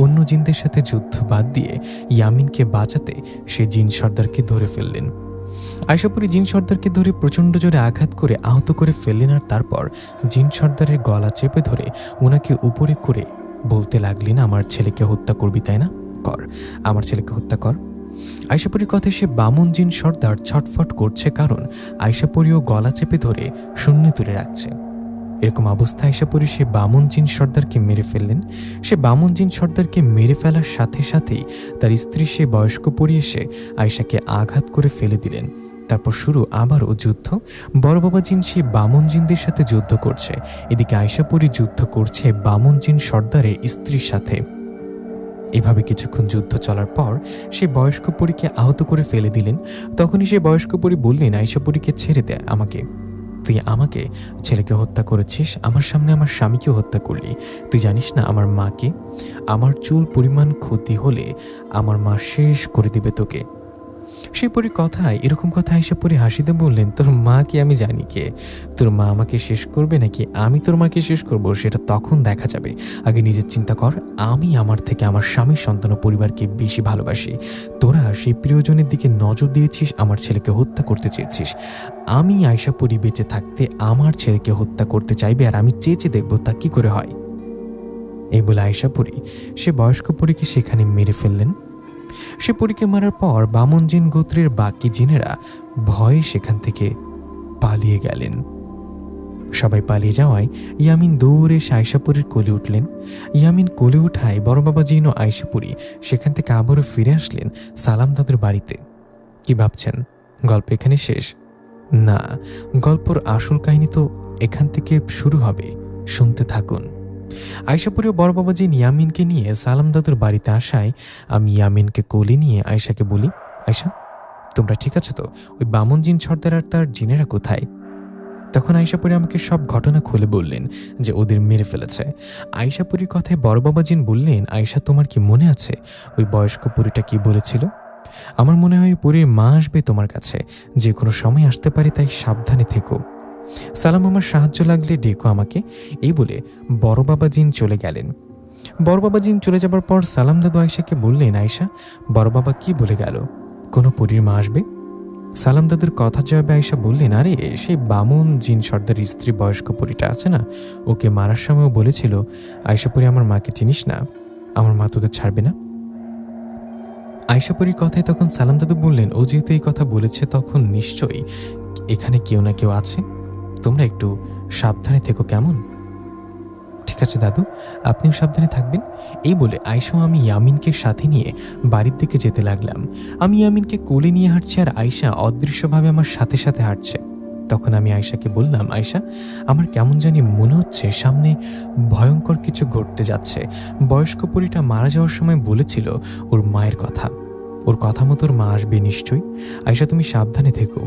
অন্য জিনদের সাথে যুদ্ধ বাদ দিয়ে ইয়ামিনকে বাঁচাতে সে জিন সর্দারকে ধরে ফেললেন। আয়শাপুরী জিন সর্দারকে ধরে প্রচণ্ড জোরে আঘাত করে আহত করে ফেললেন, আর তারপর জিন সর্দারের গলা চেপে ধরে ওনাকে উপরে করে বলতে লাগলেন, আমার ছেলেকে হত্যা করবি তাই না? কর, আমার ছেলেকে হত্যা কর। আয়শাপুরীর কথায় সে বামন জিন সর্দার ছটফট করছে, কারণ আয়শাপুরীও গলা চেপে ধরে শূন্য তুলে রাখছে। এরকম অবস্থায় আয়শাপুরী সে বামন জিন সর্দারকে মেরে ফেললেন। সে বামন জিন সর্দারকে মেরে ফেলার সাথে সাথেই তার স্ত্রী সে বয়স্ক পরী এসে আয়শাকে আঘাত করে ফেলে দিলেন। তারপর শুরু আবারও যুদ্ধ। বড় বাবা জিন সে বামন জিনদের সাথে যুদ্ধ করছে, এদিকে আয়শাপুরী যুদ্ধ করছে বামন জিন সর্দারের স্ত্রীর সাথে। এভাবে কিছুক্ষণ যুদ্ধ চলার পর সে বয়স্ক পরীকে আহত করে ফেলে দিলেন। তখনই সে বয়স্ক পরী বললেন, আয়শাপুরীকে ছেড়ে দে আমাকে। তুই আমাকে ছেলেকে হত্যা করেছিস, আমার সামনে আমার স্বামীকেও হত্যা করলি। তুই জানিস না আমার মাকে? আমার চুল পরিমাণ ক্ষতি হলে আমার মা শেষ করে দিবে তোকে। সে পরি কথায় এরকম কথা আয়শাপুরী হাসিতে বললেন, তোর মা কি আমি জানি কে? তোর মা আমাকে শেষ করবে নাকি আমি তোর মাকে শেষ করব সেটা তখন দেখা যাবে। আগে নিজের চিন্তা কর। আমি আমার থেকে আমার স্বামীর সন্তান ও পরিবারকে বেশি ভালোবাসি। তোরা সেই প্রিয়জনের দিকে নজর দিয়েছিস, আমার ছেলেকে হত্যা করতে চেয়েছিস। আমি আয়শাপুরী বেঁচে থাকতে আমার ছেলেকে হত্যা করতে চাইবে, আর আমি চেয়ে দেখবো তা কি করে হয়। এই বলে আয়শাপুরী সে বয়স্ক পরীকে সেখানে মেরে ফেললেন। সে পরীকে মারার পর বামন জিন গোত্রের বাকি জিনেরা ভয়ে সেখান থেকে পালিয়ে গেলেন। সবাই পালিয়ে যাওয়ায় ইয়ামিন দৌড়ে এসে আয়শাপুরীর কোলে উঠলেন। ইয়ামিন কোলে উঠায় বড় বাবা জিন ও আয়শাপুরী সেখান থেকে আবারও ফিরে আসলেন সালাম দাদুর বাড়িতে। কি ভাবছেন গল্প এখানে শেষ? না, গল্পর আসল কাহিনী তো এখান থেকে শুরু হবে, শুনতে থাকুন। আয়শাপুরী ও বড় বাবা জিন ইয়ামিনকে নিয়ে সালাম দাদুর বাড়িতে আসায় আমি ইয়ামিনকে কোলে নিয়ে আয়শাকে বলি, আয়শা, তোমরা ঠিক আছো তো? ওই বামন জিন সর্দার আর তার জিনেরা কোথায়? তখন আয়শাপুরী আমাকে সব ঘটনা খুলে বললেন যে ওদের মেরে ফেলেছে। আয়শাপুরীর কথায় বড় বাবা জিন বললেন, আয়শা, তোমার কি মনে আছে ওই বয়স্ক পরীটা কি বলেছিল? আমার মনে হয় পরীর মা আসবে তোমার কাছে, যে কোনো সময় আসতে পারে, তাই সাবধানে থেকো। সালাম, আমার সাহায্য লাগলে ডেকো আমাকে। এই বলে বড় বাবা জিন চলে গেলেন। বড় বাবা জিন চলে যাবার পর সালাম দাদু আয়শাকে বললেন, আয়শা, বড় বাবা কি বলে গেল? কোনো পরীর মা আসবে? সালাম দাদুর কথা জবাবে আয়শা বললেন, আরে সেই বামুন জিন সর্দার স্ত্রী বয়স্ক পরীটা আছে না, ওকে মারার সময়ও বলেছিল, আয়শা পরী, আমার মাকে চিনিস না, আমার মা তোদের ছাড়বে না। আয়শা পরীর কথায় তখন সালাম দাদু বললেন, ও যেহেতু এই কথা বলেছে তখন নিশ্চয়ই এখানে কেউ না কেউ আছে, তোমরা একটু সাবধানে থেকো, কেমন? ঠিক আছে দাদু, আপনিও সাবধানে থাকবেন। এই বলে আয়শা ও আমি ইয়ামিনকে সাথে নিয়ে বাড়ির দিকে যেতে লাগলাম। আমি ইয়ামিনকে কোলে নিয়ে হাঁটছি আর আয়শা অদৃশ্যভাবে আমার সাথে সাথে হাঁটছে। তখন আমি আয়শাকে বললাম, আয়শা, আমার কেমন জানি মনে হচ্ছে সামনে ভয়ঙ্কর কিছু ঘটতে যাচ্ছে। বয়স্ক পরীটা মারা যাওয়ার সময় বলেছিল ওর মায়ের কথা, ওর কথা মতো ওর মা আসবে নিশ্চয়ই। আয়শা, তুমি সাবধানে থেকো,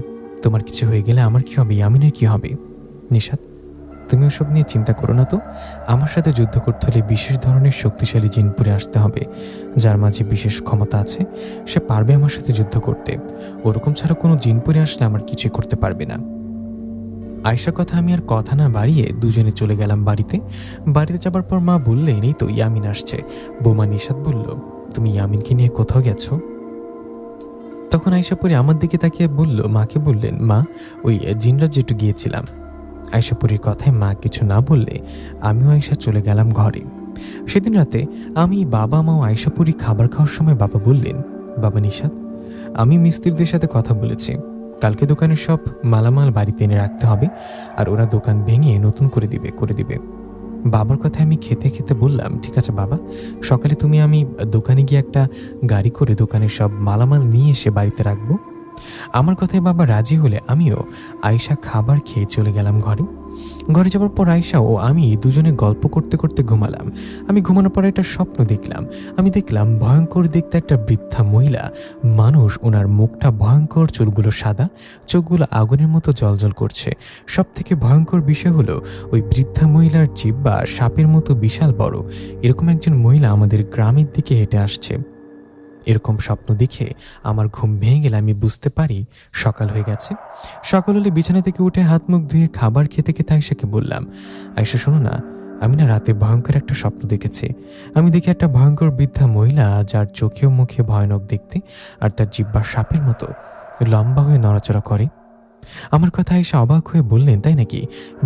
তোমার কিছু হয়ে গেলে আমার কি হবে, ইয়ামিনের কি হবে? নিশাত, তুমি ওসব নিয়ে চিন্তা করো না তো। আমার সাথে যুদ্ধ করতে হলে বিশেষ ধরনের শক্তিশালী জিনপুরে আসতে হবে, যার মাঝে বিশেষ ক্ষমতা আছে, সে পারবে আমার সাথে যুদ্ধ করতে। ওরকম ছাড়া কোনো জিনপুরে আসলে আমার কিছুই করতে পারবে না। আয়শার কথা আমি আর কথা না বাড়িয়ে দুজনে চলে গেলাম বাড়িতে। বাড়িতে যাবার পর মা বললেন, এই তো ইয়ামিন আসছে। বৌমা নিশাত বলল, তুমি ইয়ামিনকে নিয়ে কোথাও গেছো? তখন আয়শা পরি আমার দিকে তাকিয়ে বলল, মাকে বললেন, মা, ওই জিনরাজ যেটু গিয়েছিলাম। আয়শা পরীর কথায় মা কিছু না বললে আমিও আয়শা চলে গেলাম ঘরে। সেদিন রাতে আমি, বাবা, মা ও আয়শা পরী খাবার খাওয়ার সময় বাবা বললেন, বাবা নিশাত, আমি মিস্ত্রিদের সাথে কথা বলেছি, কালকে দোকানের সব মালামাল বাড়িতে এনে রাখতে হবে, আর ওরা দোকান ভেঙে নতুন করে দিবে। বাবার কথায় আমি খেতে খেতে বললাম, ঠিক আছে বাবা, সকালে তুমি আমি দোকানে গিয়ে একটা গাড়ি করে দোকানের সব মালামাল নিয়ে এসে বাড়িতে রাখবো। আমার কথায় বাবা রাজি হলে আমিও আয়শা খাবার খেয়ে চলে গেলাম ঘরে। ঘরে যাওয়ার পর আয়শা ও আমি দুজনে গল্প করতে করতে ঘুমালাম। আমি ঘুমানোর পর একটা স্বপ্ন দেখলাম। আমি দেখলাম ভয়ঙ্কর দেখতে একটা বৃদ্ধা মহিলা মানুষ, ওনার মুখটা ভয়ঙ্কর, চুলগুলো সাদা, চোখগুলো আগুনের মতো জ্বলজ্বল করছে। সব থেকে ভয়ঙ্কর বিষয় হলো ওই বৃদ্ধা মহিলার জিহ্বা সাপের মতো বিশাল বড়। এরকম একজন মহিলা আমাদের গ্রামের দিকে হেঁটে আসছে। এরকম স্বপ্ন দেখে আমার ঘুম ভেঙে গেলে আমি বুঝতে পারি সকাল হয়ে গেছে। সকাল হলে বিছানা থেকে উঠে হাত মুখ ধুয়ে খাবার খেতে খেতে আয়শাকে বললাম, আয়শা শোনো না, আমি না রাতে ভয়ঙ্কর একটা স্বপ্ন দেখেছি। আমি দেখি একটা ভয়ঙ্কর বৃদ্ধা মহিলা, যার চোখে ও মুখে ভয়ানক দেখতে, আর তার জিহ্বা সাপের মতো লম্বা হয়ে নড়াচড়া করে। আমার কথা আয়শা অবাক হয়ে বললেন, তাই নাকি?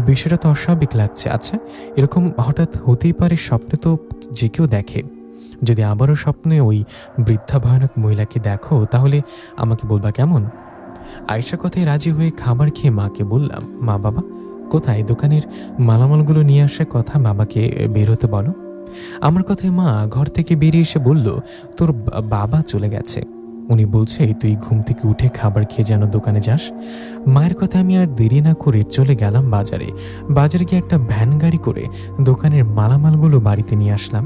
বিষয়টা তো অস্বাভাবিক লাগছে। আচ্ছা, এরকম হঠাৎ হতেই পারে, স্বপ্নে তো যে কেউ দেখে। যদি আবারও স্বপ্নে ওই বৃদ্ধা ভয়ানক মহিলাকে দেখো তাহলে আমাকে বলবা, কেমন? আয়শা কথায় রাজি হয়ে খাবার খেয়ে মাকে বললাম, মা, বাবা কোথায়? দোকানের মালামালগুলো নিয়ে আসার কথা বাবাকে বের হতে বলো। আমার কথায় মা ঘর থেকে বেরিয়ে এসে বলল, তোর বাবা চলে গেছে, উনি বলছে তুই ঘুম থেকে উঠে খাবার খেয়ে যেন দোকানে যাস। মায়ের কথা আমি আর দেরি না করে চলে গেলাম বাজারে। বাজারে গিয়ে একটা ভ্যান গাড়ি করে দোকানের মালামালগুলো বাড়িতে নিয়ে আসলাম।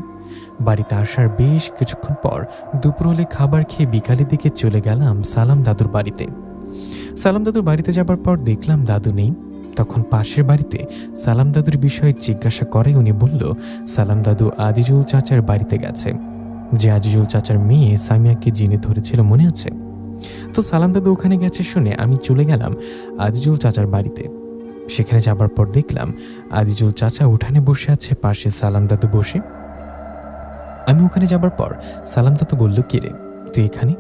বাড়িতে আসার বেশ কিছুক্ষণ পর দুপুর হলে খাবার খেয়ে বিকালের দিকে চলে গেলাম সালাম দাদুর বাড়িতে। সালাম দাদুর বাড়িতে যাবার পর দেখলাম দাদু নেই। তখন পাশের বাড়িতে সালাম দাদুর বিষয়ে জিজ্ঞাসা করে উনি বলল, সালাম দাদু আজিজুল চাচার বাড়িতে গেছে, যে আজিজুল চাচার মেয়ে সামিয়াকে জিনে ধরেছিল, মনে আছে? তো সালাম দাদু ওখানে গেছে শুনে আমি চলে গেলাম আজিজুল চাচার বাড়িতে। সেখানে যাবার পর দেখলাম আজিজুল চাচা উঠানে বসে আছে, পাশে সালাম দাদু বসে। আমি ওখানে যাবার পর সালাম দাদু বলল, কে রে তুই এখানে?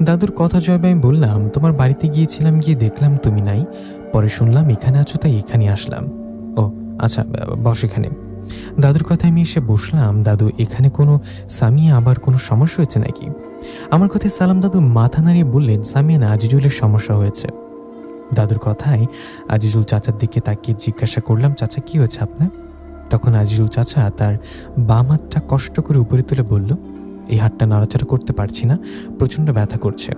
দাদুর কথা জবাবে আমি বললাম, তোমার বাড়িতে গিয়েছিলাম, গিয়ে দেখলাম তুমি নাই, পরে শুনলাম এখানে আছো, তাই এখানে আসলাম। ও আচ্ছা, বস এখানে। দাদুর কথায় আমি এসে বসলাম। দাদু, এখানে কোনো সামিয়া আবার কোনো সমস্যা হয়েছে নাকি? আমার কথায় সালাম দাদু মাথা নাড়িয়ে বললেন, সামিয়া না, আজিজুলের সমস্যা হয়েছে। দাদুর কথায় আজিজুল চাচার দিকে তাকিয়ে জিজ্ঞাসা করলাম, চাচা কি হয়েছে আপনার? তখন আজিজুল চাচা তার বাম হাতটা কষ্ট করে উপরে তুলে বলল, এই হাতটা নাড়াচাড়া করতে পারছি না, প্রচণ্ড ব্যথা করছে।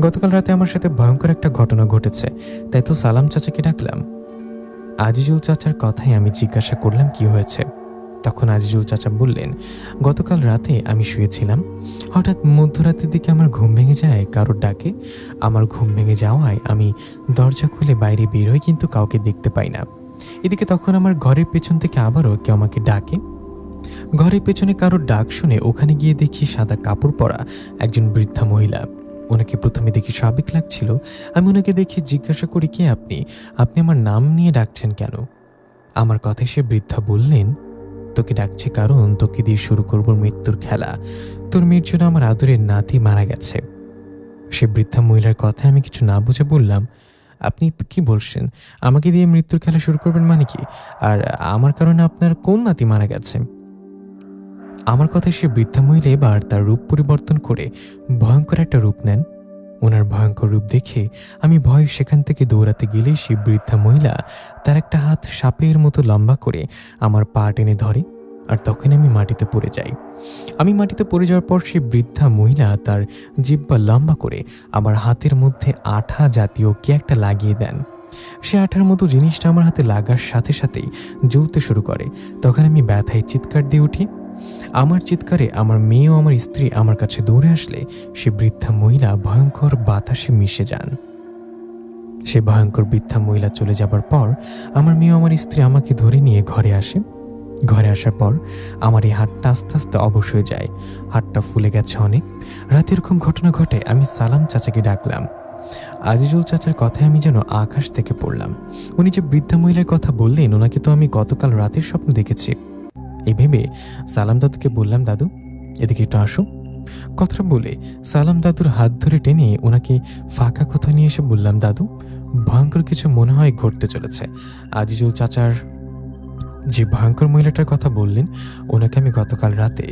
গতকাল রাতে আমার সাথে ভয়ঙ্কর একটা ঘটনা ঘটেছে, তাই তো সালাম চাচাকে ডাকলাম। আজিজুল চাচার কথায় আমি জিজ্ঞাসা করলাম, কি হয়েছে? তখন আজিজুল চাচা বললেন, গতকাল রাতে আমি শুয়েছিলাম, হঠাৎ মধ্যরাতের দিকে আমার ঘুম ভেঙে যায় কারোর ডাকে। আমার ঘুম ভেঙে যাওয়ায় আমি দরজা খুলে বাইরে বের হই, কিন্তু কাউকে দেখতে পাই না। এদিকে তখন আমার ঘরের পেছন থেকে আবারও কেউ আমাকে ডাকে। ঘরের পেছনে কারোর ডাক শুনে ওখানে গিয়ে দেখি সাদা কাপড় পরা একজন বৃদ্ধা মহিলা। ওনাকে প্রথমে দেখি স্বাভাবিক লাগছিল। আমি ওনাকে দেখে জিজ্ঞাসা করি, কে আপনি? আপনি আমার নাম নিয়ে ডাকছেন কেন? আমার কথায় সে বৃদ্ধা বললেন, তোকে ডাকছি কারণ তোকে দিয়ে শুরু করব মৃত্যুর খেলা। তোর মেয়ের জন্য আমার আদরের নাতি মারা গেছে। সে বৃদ্ধা মহিলার কথায় আমি কিছু না বুঝে বললাম, আপনি কি বলছেন? আমাকে দিয়ে মৃত্যুর খেলা শুরু করবেন মানে কি? আর আমার কারণে আপনার কোন নাতি মারা গেছে? আমার কথায় সে বৃদ্ধা মহিলা এবার তার রূপ পরিবর্তন করে ভয়ঙ্কর একটা রূপ নেন। ওনার ভয়ঙ্কর রূপ দেখে আমি ভয়ে সেখান থেকে দৌড়াতে গেলে সে বৃদ্ধা মহিলা তার একটা হাত সাপের মতো লম্বা করে আমার পা টেনে ধরে, আর তখন আমি মাটিতে পড়ে যাই। আমি মাটিতে পড়ে যাওয়ার পর সে বৃদ্ধা মহিলা তার জিহ্বা লম্বা করে আমার হাতের মধ্যে আঠা জাতীয় কি একটা লাগিয়ে দেন। সে আঠার মতো জিনিসটা আমার হাতে লাগার সাথে সাথেই জ্বলতে শুরু করে। তখন আমি ব্যথায় চিৎকার দিয়ে উঠি। আমার চিৎকারে আমার মেয়ে ও আমার স্ত্রী আমার কাছে দৌড়ে আসলে সে বৃদ্ধা মহিলা ভয়ঙ্কর বাতাসে মিশে যান। সে ভয়ঙ্কর বৃদ্ধা মহিলা চলে যাবার পর আমার মেয়ে ও আমার স্ত্রী আমাকে ধরে নিয়ে ঘরে আসে। ঘরে আসার পর আমার এই হাতটা আস্তে আস্তে অবশ হয়ে যায়। হাতটা ফুলে গেছে অনেক। রাতে এরকম ঘটনা ঘটে। আমি সালাম চাচাকে ডাকলাম। আজিজুল চাচার কথায় আমি যেন আকাশ থেকে পড়লাম। উনি যে বৃদ্ধা মহিলার কথা বললেন, ওনাকে তো আমি গতকাল রাতের স্বপ্ন দেখেছি। এই ভেবে সালাম দাদুকে বললাম, দাদু এদিকে একটু আসো। কথাটা বলে সালাম দাদুর হাত ধরে টেনে ওনাকে ফাঁকা কোথাও নিয়ে এসে বললাম, দাদু ভয়ঙ্কর কিছু মনে হয় ঘটতে চলেছে। আজিজুল চাচার যে ভয়ঙ্কর মহিলাটার কথা বললেন, ওনাকে আমি গতকাল রাতে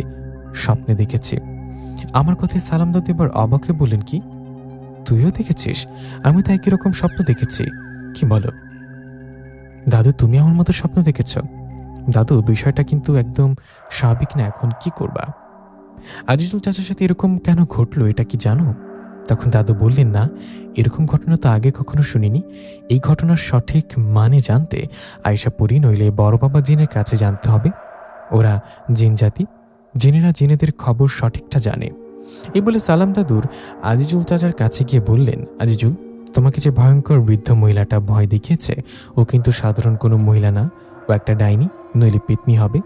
স্বপ্নে দেখেছি। আমার কথায় সালাম দাদু এবার অবাক হয়ে বললেন, কি তুইও দেখেছিস? আমি তো একই রকম স্বপ্ন দেখেছি। কি বলো দাদু, তুমি আমার মতো স্বপ্ন দেখেছ? দাদু বিষয়টা কিন্তু একদম স্বাভাবিক না, এখন কি করবা? আজিজুল চাচার সাথে এরকম কেন ঘটলো এটা কি জানো? তখন দাদু বললেন, না এরকম ঘটনা তো আগে কখনো শুনিনি। এই ঘটনার সঠিক মানে জানতে আয়েশা পরি নইলে বড় বাবা জিনের কাছে জানতে হবে। ওরা জিন জাতি, জিনেরা জিনেদের খবর সঠিকটা জানে। এই বলে সালাম দাদুর আজিজুল চাচার কাছে গিয়ে বললেন, আজিজুল তোমাকে যে ভয়ঙ্কর বৃদ্ধ মহিলাটা ভয় দেখিয়েছে, ও কিন্তু সাধারণ কোনো মহিলা না, ও একটা ডাইনি নইলে পেতনি হবে।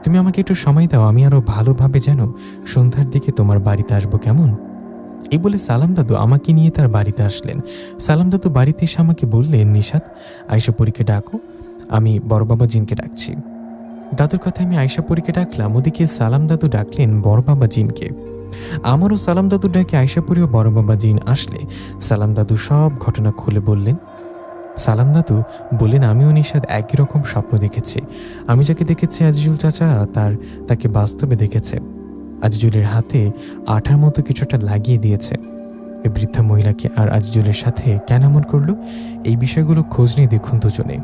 তুমি আমাকে একটু সময় দাও, আমি আরো ভালোভাবে যেন সন্ধ্যার দিকে তোমার বাড়িতে আসবো, কেমন? এই বলে সালাম দাদু আমাকে নিয়ে তার বাড়িতে আসলেন। সালাম দাদু বাড়িতে এসে আমাকে বললেন, নিশাত আয়েশা পরীকে ডাকো, আমি বড় বাবা জিনকে ডাকছি। দাদুর কথায় আমি আয়েশা পরীকে ডাকলাম। ওদিকে সালাম দাদু ডাকলেন বড় বাবা জিনকে। আমারও সালাম দাদু ডাকে আয়েশা পরী ও বড় বাবা জিন আসলে সালাম দাদু সব ঘটনা খুলে বললেন। সালাম দাদু বললেন, আমিও নিশাত একই রকম স্বপ্ন দেখেছি। আমি যাকে দেখেছি আজিজুল চাচা তাকে বাস্তবে দেখেছে। আজিজুলের হাতে আঠার মতো কিছুটা লাগিয়ে দিয়েছে। এই বৃদ্ধা মহিলাকে আর আজিজুলের সাথে কেন এমন করলো, এই বিষয়গুলো খোঁজ নিয়ে দেখুন দুজনে।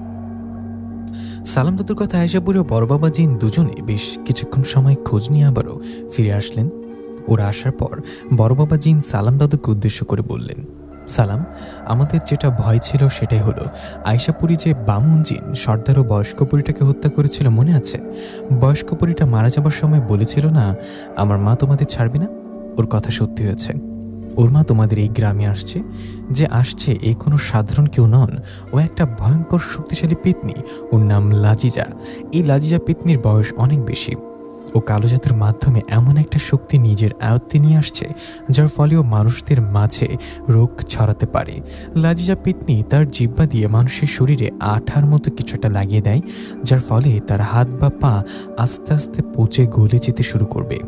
সালাম দাদুর কথা আয়েশা পরী ও বড় বাবা জিন দুজনে বেশ কিছুক্ষণ সময় খোঁজ নিয়ে আবারও ফিরে আসলেন। ওরা আসার পর বড় বাবা জিন সালাম দাদুকে উদ্দেশ্য করে বললেন, সালাম, আমাদের যেটা ভয় ছিল সেটাই হলো। আয়েশা পরী যে বামুন জিন সর্দার ও বয়স্ক পরীটাকে হত্যা করেছিল মনে আছে? বয়স্ক পরীটা মারা যাবার সময় বলেছিল না, আমার মা তোমাদের ছাড়বে না। ওর কথা সত্যি হয়েছে। ওর মা তোমাদের এই গ্রামে আসছে। যে আসছে এ কোনো সাধারণ কেউ নন, ও একটা ভয়ঙ্কর শক্তিশালী পেতনি। ওর নাম লাজিজা। এই লাজিজা পেতনির বয়স অনেক বেশি। ও কালো জাতের মাধ্যমে এমন একটা শক্তি নিজের আয়ত্তে নিয়ে আসছে যার ফলে ও মানুষদের মাঝে রোগ ছড়াতে পারে। লাজিজা পেতনি তার জিহ্বা দিয়ে মানুষের শরীরে আঠার মতো কিছুটা লাগিয়ে দেয়, যার ফলে তার হাত বা পা আস্তে আস্তে পচে গলে যেতে শুরু করবে।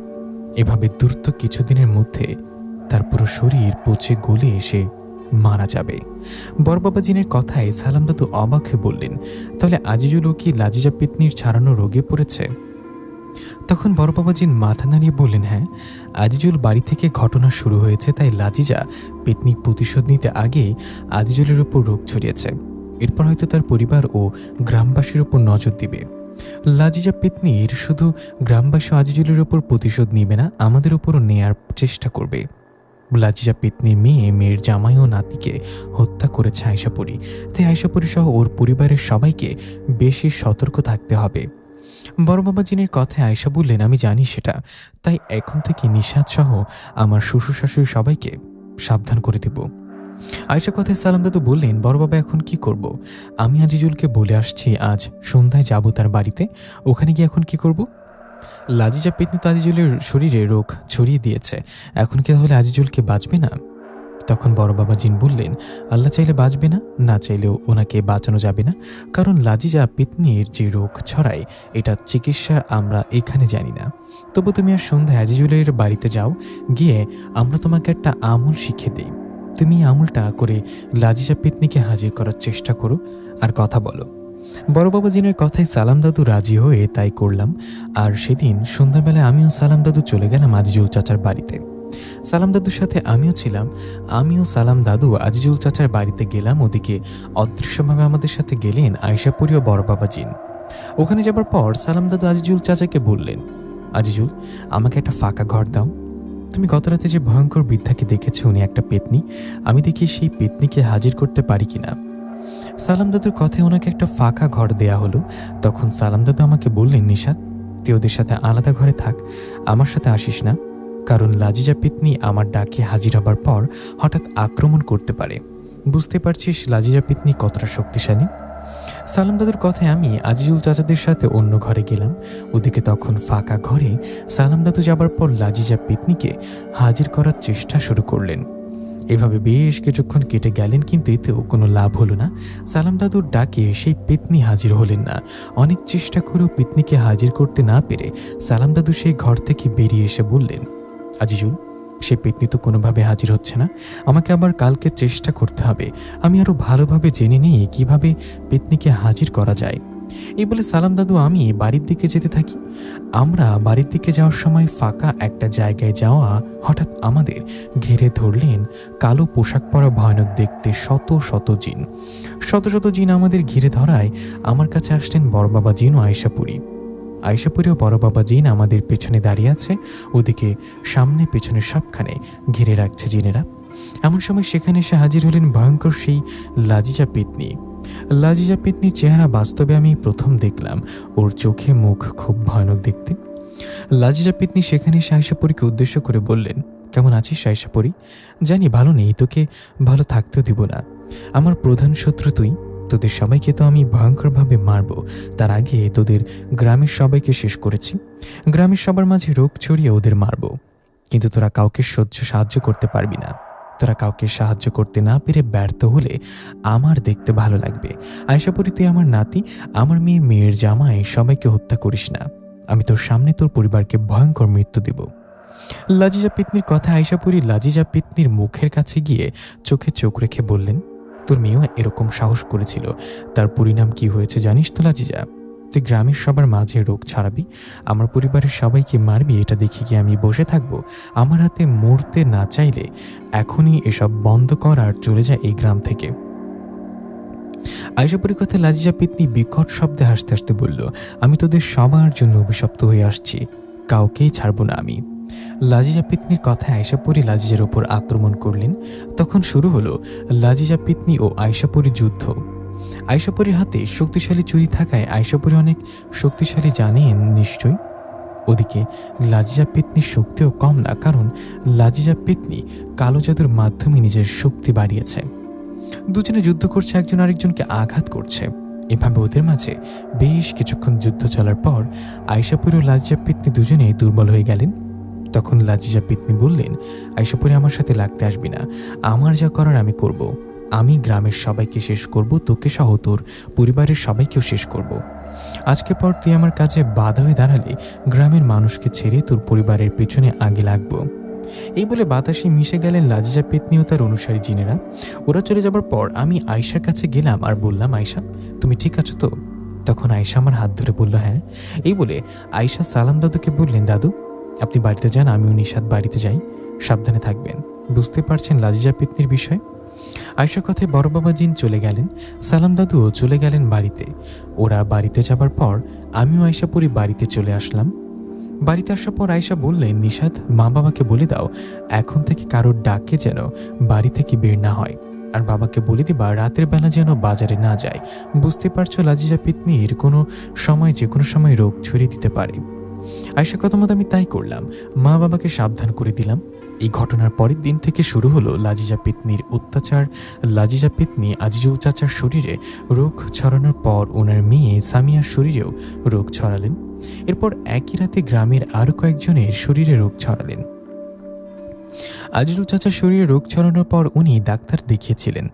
এভাবে দ্রুত কিছুদিনের মধ্যে তার পুরো শরীর পচে গলে এসে মারা যাবে। বড় বাবা জিনের কথায় সালাম দাদু অবাক হয়ে বললেন, তাহলে আজিজুলও কি লাজিজা পেতনির ছাড়ানো রোগে পড়েছে? তখন বড় বাবা জিন মাথা নাড়িয়ে বললেন, হ্যাঁ, আজিজুল বাড়ি থেকে ঘটনা শুরু হয়েছে, তাই লাজিজা পেতনি প্রতিশোধ নিতে আগে আজিজুলের উপর রোগ ছড়িয়েছে। এরপর হয়তো তার পরিবার ও গ্রামবাসীর উপর নজর দিবে। লাজিজা পেতনির শুধু গ্রামবাসী আজিজুলের উপর প্রতিশোধ নিবে না, আমাদের উপরও নেয়ার চেষ্টা করবে। লাজিজা পেতনির মেয়ের জামাই ও নাতিকে হত্যা করেছে আয়েশা পরী, তাই আয়েশা পরী সহ ওর পরিবারের সবাইকে বেশি সতর্ক থাকতে হবে। বড় বাবা জিনের কথায় আয়েশা বললেন, আমি জানি সেটা, তাই এখন থেকে নিশাত সহ আমার শ্বশুর শাশুড়ি সবাইকে সাবধান করে দেব। আয়েশা কথায় সালাম দাদু বললেন, বড় বাবা এখন কি করব? আমি আজিজুলকে বলে আসছি আজ সন্ধ্যায় যাব তার বাড়িতে, ওখানে গিয়ে এখন কি করব? লাজিজা পেতনি তো আজিজুলের শরীরে রোগ ছড়িয়ে দিয়েছে, এখন কি তাহলে আজিজুলকে বাঁচবে না? তখন বড় বাবা জিন বললেন, আল্লাহ চাইলে বাঁচবে না, না চাইলেও ওনাকে বাঁচানো যাবে না, কারণ লাজিজা পেতনির যে রোগ ছড়ায় এটার চিকিৎসা আমরা এখানে জানি না। তবু তুমি আর সন্ধ্যায় আজিজুলের বাড়িতে যাও, গিয়ে আমরা তোমাকে একটা আমল শিখে দিই। তুমি এই আমলটা করে লাজিজা পেতনিকে হাজির করার চেষ্টা করো আর কথা বলো। বড় বাবা জিনের কথায় সালাম দাদু রাজি হয়ে তাই করলাম। আর সেদিন সন্ধ্যাবেলায় আমিও সালাম দাদু চলে গেলাম আজিজুল চাচার বাড়িতে। সালাম দাদুর সাথে আমিও ছিলাম। আমিও সালাম দাদু আজিজুল চাচার বাড়িতে গেলাম। ওদিকে অদৃশ্যভাবে আমাদের সাথে গেলেন আয়শাপুরী ও বড় বাবা জিন। ওখানে যাবার পর সালাম দাদু আজিজুল চাচাকে বললেন, আজিজুল, আমাকে একটা ফাঁকা ঘর দাও। তুমি গত রাতে যে ভয়ঙ্কর বৃদ্ধাকে দেখেছো, উনি একটা পেতনি, আমি দেখি সেই পেতনিকে হাজির করতে পারি কিনা। সালাম দাদুর কথায় ওনাকে একটা ফাঁকা ঘর দেয়া হলো। তখন সালাম দাদু আমাকে বললেন, নিশাত, তুই ওদের সাথে আলাদা ঘরে থাক, আমার সাথে আসিস না, কারণ লাজিজা পেতনি আমার ডাকে হাজির হবার পর হঠাৎ আক্রমণ করতে পারে। বুঝতে পারছিস লাজিজা পেতনি কতটা শক্তিশালী। সালাম দাদুর কথায় আমি আজিজুল চাচাদের সাথে অন্য ঘরে গেলাম। ওদিকে তখন ফাঁকা ঘরে সালাম দাদু যাবার পর লাজিজা পেতনিকে হাজির করার চেষ্টা শুরু করলেন। এভাবে বেশ কিছুক্ষণ কেটে গেলেন, কিন্তু এতেও কোনো লাভ হলো না। সালাম দাদুর ডাকে সেই পেতনি হাজির হলেন না। অনেক চেষ্টা করেও পেতনিকে হাজির করতে না পেরে সালাম দাদু সেই ঘর থেকে বেরিয়ে এসে বললেন, আজিজুল, সে পেতনি তো কোনোভাবে হাজির হচ্ছে না, আমাকে আবার কালকে চেষ্টা করতে হবে, আমি আরও ভালোভাবে জেনে নিয়ে কিভাবে পেতনিকে হাজির করা যায়। এই বলে সালাম দাদু আমি বাড়ির দিকে যেতে থাকি। আমরা বাড়ির দিকে যাওয়ার সময় ফাঁকা একটা জায়গায় যাওয়া হঠাৎ আমাদের ঘিরে ধরলেন কালো পোশাক পরা ভয়ানক দেখতে শত শত জিন। শত শত জিন আমাদের ঘিরে ধরায় আমার কাছে আসলেন বড় বাবা জিন ও আয়শাপুরী। আয়শাপুরী ও বড় বাবা জিন আমাদের পেছনে দাঁড়িয়ে আছে। ওদিকে সামনে পেছনে সবখানে ঘিরে রাখছে জিনেরা। এমন সময় সেখানে এসে হাজির হলেন ভয়ঙ্কর সেই লাজিজা পেতনি। লাজিজা পেতনির চেহারা বাস্তবে আমি প্রথম দেখলাম। ওর চোখে মুখ খুব ভয়ানক দেখতে। লাজিজা পেতনি সেখানে এসে আয়শাপুরীকে উদ্দেশ্য করে বললেন, কেমন আছিস আয়শাপুরী? জানি ভালো নেই, তোকে ভালো থাকতেও দিব না। আমার প্রধান শত্রু তুই। তোদের সবাইকে তো আমি ভয়ঙ্করভাবে মারব, তার আগে তোদের গ্রামের সবাইকে শেষ করেছি। গ্রামের সবার মাঝে রোগ ছড়িয়ে ওদের মারব, কিন্তু তোরা কাউকে সাহায্য করতে পারবি না। তোরা কাউকে সাহায্য করতে না পেরে ব্যর্থ হলে আমার দেখতে ভালো লাগবে। আয়শাপুরী, তুই আমার নাতি, আমার মেয়ের জামাই, সবাইকে হত্যা করিস না। আমি তোর সামনে তোর পরিবারকে ভয়ঙ্কর মৃত্যু দেব। লাজিজা পেতনির কথা আয়শাপুরী লাজিজা পেতনির মুখের কাছে গিয়ে চোখে চোখ রেখে বললেন, তোর মেয়েও এরকম সাহস করেছিল, তার পরিণাম কি হয়েছে জানিস তো লাজিজা? তুই গ্রামের সবার মাঝে রোগ ছড়াবি, আমার পরিবারের সবাইকে মারবি, এটা দেখে কি আমি বসে থাকবো? আমার হাতে মরতে না চাইলে এখনই এসব বন্ধ কর আর চলে যায় এই গ্রাম থেকে। আয়শাপুরীর কথা লাজিজা পেতনি বিকট শব্দে হাসতে হাসতে বলল, আমি তোদের সবার জন্য অভিশপ্ত হয়ে আসছি, কাউকেই ছাড়বো না আমি। লাজিজা পেতনির কথায় আয়শাপুরী লাজিজার উপর আক্রমণ করলেন। তখন শুরু হলো লাজিজা পেতনি ও আয়শাপুরীর যুদ্ধ। আয়শাপুরীর হাতে শক্তিশালী ছুরি থাকায় আয়শাপুরী অনেক শক্তিশালী জানেন নিশ্চয়ই। ওদিকে লাজিজা পেতনির শক্তিও কম না, কারণ লাজিজা পেতনি কালো জাদুর মাধ্যমে নিজের শক্তি বাড়িয়েছে। দুজনে যুদ্ধ করছে, একজন আরেকজনকে আঘাত করছে। এভাবে ওদের মাঝে বেশ কিছুক্ষণ যুদ্ধ চলার পর আয়শাপুরী ও লাজিজা পেতনি দুজনেই দুর্বল হয়ে গেলেন। তখন লাজিজা পেতনি বললেন, আয়শাপুরী, আমার সাথে লাগতে আসবি না, আমার যা করার আমি করব। আমি গ্রামের সবাইকে শেষ করব, তোকে সহ তোর পরিবারের সবাইকেও শেষ করব। আজকে পর তুই আমার কাছে বাধা হয়ে দাঁড়ালে গ্রামের মানুষকে ছেড়ে তোর পরিবারের পেছনে আগে লাগবো। এই বলে বাতাসে মিশে গেলেন লাজিজা পেতনি ও তার অনুসারী জিনেরা। ওরা চলে যাবার পর আমি আয়শার কাছে গেলাম আর বললাম, আয়শা, তুমি ঠিক আছো তো? তখন আয়শা আমার হাত ধরে বলল, হ্যাঁ। এই বলে আয়শা সালাম দাদুকে বললেন, দাদু, আপনি বাড়িতে যান, আমিও নিশাত বাড়িতে যাই, সাবধানে থাকবেন। বুঝতে পারছেন লাজিজা পেতনির বিষয়। আয়শার কথায় বড় বাবা জিন চলে গেলেন, সালাম দাদুও চলে গেলেন বাড়িতে। ওরা বাড়িতে যাবার পর আমিও আয়শাপুরী বাড়িতে চলে আসলাম। বাড়িতে আসার পর আয়শা বললেন, নিশাত, মা বাবাকে বলে দাও এখন থেকে কারোর ডাকে যেন বাড়ি থেকে বের না হয়, আর বাবাকে বলে দিবা রাতের বেলা যেন বাজারে না যায়। বুঝতে পারছো লাজিজা পেতনির কোনো সময় যে কোনো সময় রোগ ছড়িয়ে দিতে পারে। আয়শার কথা মতো আমি তাই করলাম, মা বাবাকে সাবধান করে দিলাম। এই ঘটনার পরের দিন থেকে শুরু হলো লাজিজা পেতনির অত্যাচার। লাজিজা পেতনি আজিজুল চাচার শরীরে রোগ ছড়ানোর পর ওনার মেয়ে সামিয়ার শরীরেও রোগ ছড়ালেন। এরপর একই রাতে গ্রামের আরও কয়েকজনের শরীরে রোগ ছড়ালেন। আজিজুল চাচার শরীরে রোগ ছড়ানোর পর উনি ডাক্তার দেখিয়েছিলেন।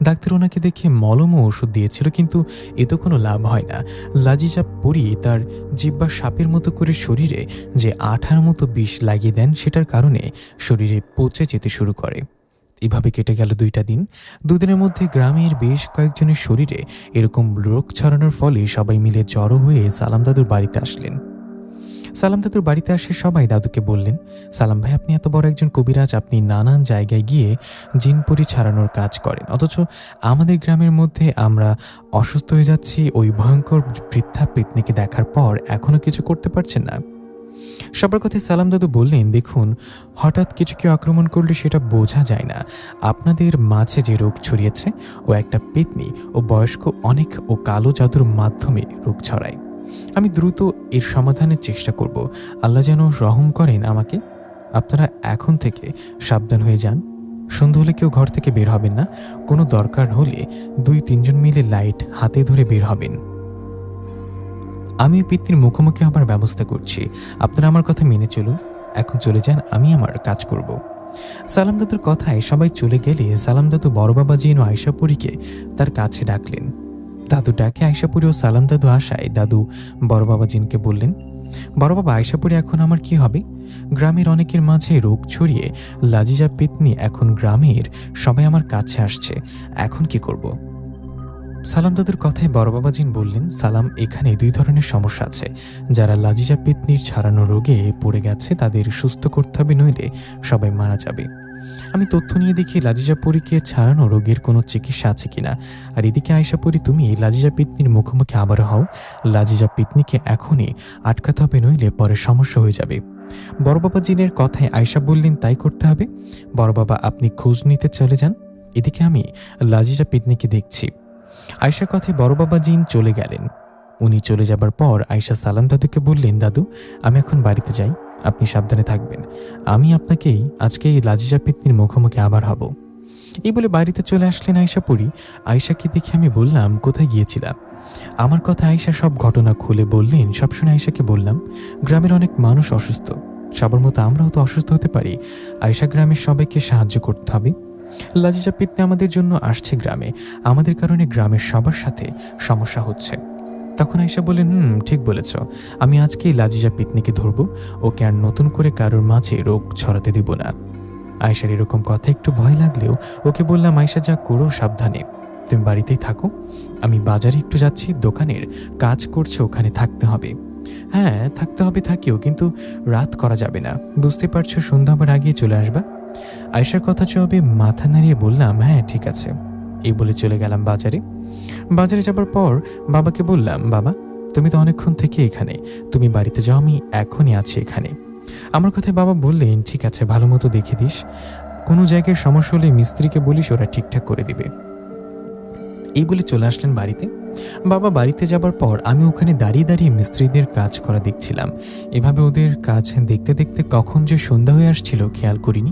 ডাক্তার ওনাকে দেখে মলম ও ওষুধ দিয়েছিল, কিন্তু এতে কোনো লাভ হয় না। লাজিজা পরি তার জিহ্বা সাপের মতো করে শরীরে যে আঠার মতো বিষ লাগিয়ে দেন, সেটার কারণে শরীরে পচে যেতে শুরু করে। এভাবে কেটে গেল 2টা দিন। দুদিনের মধ্যে গ্রামের বেশ কয়েকজনের শরীরে এরকম রোগ ছড়ানোর ফলে সবাই মিলে জড়ো হয়ে সালাম দাদুর বাড়িতে আসলেন। সালাম দাদুর বাড়িতে আসে সবাই দাদুকে বললেন, সালাম ভাই, আপনি এত বড় একজন কবিরাজ, আপনি নানান জায়গায় গিয়ে জিনপরি ছাড়ানোর কাজ করেন, অথচ আমাদের গ্রামের মধ্যে আমরা অসুস্থ হয়ে যাচ্ছি ওই ভয়ঙ্কর বৃদ্ধা পেতনিকে দেখার পর এখনও কিছু করতে পারছেন না। সবার কথায় সালাম দাদু বললেন, দেখুন, হঠাৎ কিছু কেউ আক্রমণ করলে সেটা বোঝা যায় না। আপনাদের মাঝে যে রোগ ছড়িয়েছে ও একটা পেতনি ও বয়স্ক অনেক ও কালো জাদুর মাধ্যমে রোগ ছড়ায়। আমি দ্রুত এর সমাধানের চেষ্টা করব। আল্লাহ যেন রহম করেন আমাকে। আপনারা এখন থেকে সাবধান হয়ে যান। সন্ধ্যা হলে কেউ ঘর থেকে বের হবেন না। কোনো দরকার হলে 2-3 জন মিলে লাইট হাতে ধরে বের হবেন। আমি পিতৃর মুখোমুখি হবার ব্যবস্থা করছি, আপনারা আমার কথা মেনে চলুন। এখন চলে যান, আমি আমার কাজ করব। সালাম দাদুর কথায় সবাই চলে গেলে সালাম দাদু বড় বাবা জিন ও আয়শাপুরীকে তার কাছে ডাকলেন। দাদু ডাকে আয়শাপুরী ও সালাম দাদু আসায় দাদু বড় বাবা জিনকে বললেন, বড় বাবা, আয়শাপুরী, এখন আমার কি হবে? গ্রামের অনেকের মাঝে রোগ ছড়িয়ে লাজিজা পেতনি এখন গ্রামের সবাই আমার কাছে আসছে, এখন কি করব? সালাম দাদুর কথায় বড় বাবা জিন বললেন, সালাম, এখানে 2 ধরনের সমস্যা আছে। যারা লাজিজা পেতনির ছাড়ানো রোগে পড়ে গেছে তাদের সুস্থ করতে হবে, নইলে সবাই মারা যাবে। আমি তথ্য নিয়ে দেখি লাজিজা পরীকে ছাড়ানো রোগের কোনো চিকিৎসা আছে কিনা। আর এদিকে আয়শা পরী, তুমি লাজিজা পেতনির মুখোমুখি আবার হও। লাজিজা পেতনিকে এখনই আটকাতে হবে, নইলে পরে সমস্যা হয়ে যাবে। বড় বাবা জিনের কথায় আয়শা বললেন, তাই করতে হবে। বড় বাবা, আপনি খোঁজ নিতে চলে যান, এদিকে আমি লাজিজা পেতনিকে দেখছি। আয়শার কথায় বড় বাবা জিন চলে গেলেন। উনি চলে যাবার পর আয়শা সালাম দাদুকে বললেন, দাদু, আমি এখন বাড়িতে যাই, আপনি সাবধানে থাকবেন। আমি আপনাকেই আজকে এই লাজিজা পেতনির মুখোমুখি আবার হব। এই বলে বাড়িতে চলে আসলেন আয়শা পরী। আয়শাকে দেখে আমি বললাম, কোথায় গিয়েছিলাম? আমার কথা আয়শা সব ঘটনা খুলে বললেন। সব শুনে আয়শাকে বললাম, গ্রামের অনেক মানুষ অসুস্থ, সবার মতো আমরাও তো অসুস্থ হতে পারি। আয়শা, গ্রামের সবাইকে সাহায্য করতে হবে। লাজিজা পেতনি আমাদের জন্য আসছে গ্রামে, আমাদের কারণে গ্রামের সবার সাথে সমস্যা হচ্ছে। তখন আয়শা বললেন, ঠিক বলেছ, আমি আজকেই লাজিজা পেতনিকে ধরবো, ওকে আর নতুন করে কারোর মাঝে রোগ ছড়াতে দেব না। আয়শার এরকম কথা একটু ভয় লাগলেও ওকে বললাম, আয়শা, যা করো সাবধানে, তুমি বাড়িতেই থাকো, আমি বাজারে একটু যাচ্ছি, দোকানের কাজ করছে, ওখানে থাকতে হবে। হ্যাঁ, থাকতে হবে, থাকিও, কিন্তু রাত করা যাবে না, বুঝতে পারছো, সন্ধ্যা হবার আগিয়ে চলে আসবা। আয়শার কথা জবাবে মাথা নাড়িয়ে বললাম, হ্যাঁ ঠিক আছে। এই বলে চলে গেলাম বাজারে। বাজারে যাবার পর বাবাকে বললাম, বাবা, তুমি তো অনেকক্ষণ থেকে এখানে, তুমি বাড়িতে যাও, আমি এখনই আছি এখানে। আমার কথায় বাবা বললেন, ঠিক আছে, ভালো মতো দেখে দিস, কোনো জায়গায় সমস্যা হলে মিস্ত্রিকে বলিস, ওরা ঠিকঠাক করে দিবে। এই বলে চলে আসলেন বাড়িতে। বাবা বাড়িতে যাবার পর আমি ওখানে দাঁড়িয়ে দাঁড়িয়ে মিস্ত্রিদের কাজ করা দেখছিলাম। এভাবে ওদের কাজ দেখতে দেখতে কখন যে সন্ধ্যা হয়ে আসছিল খেয়াল করিনি।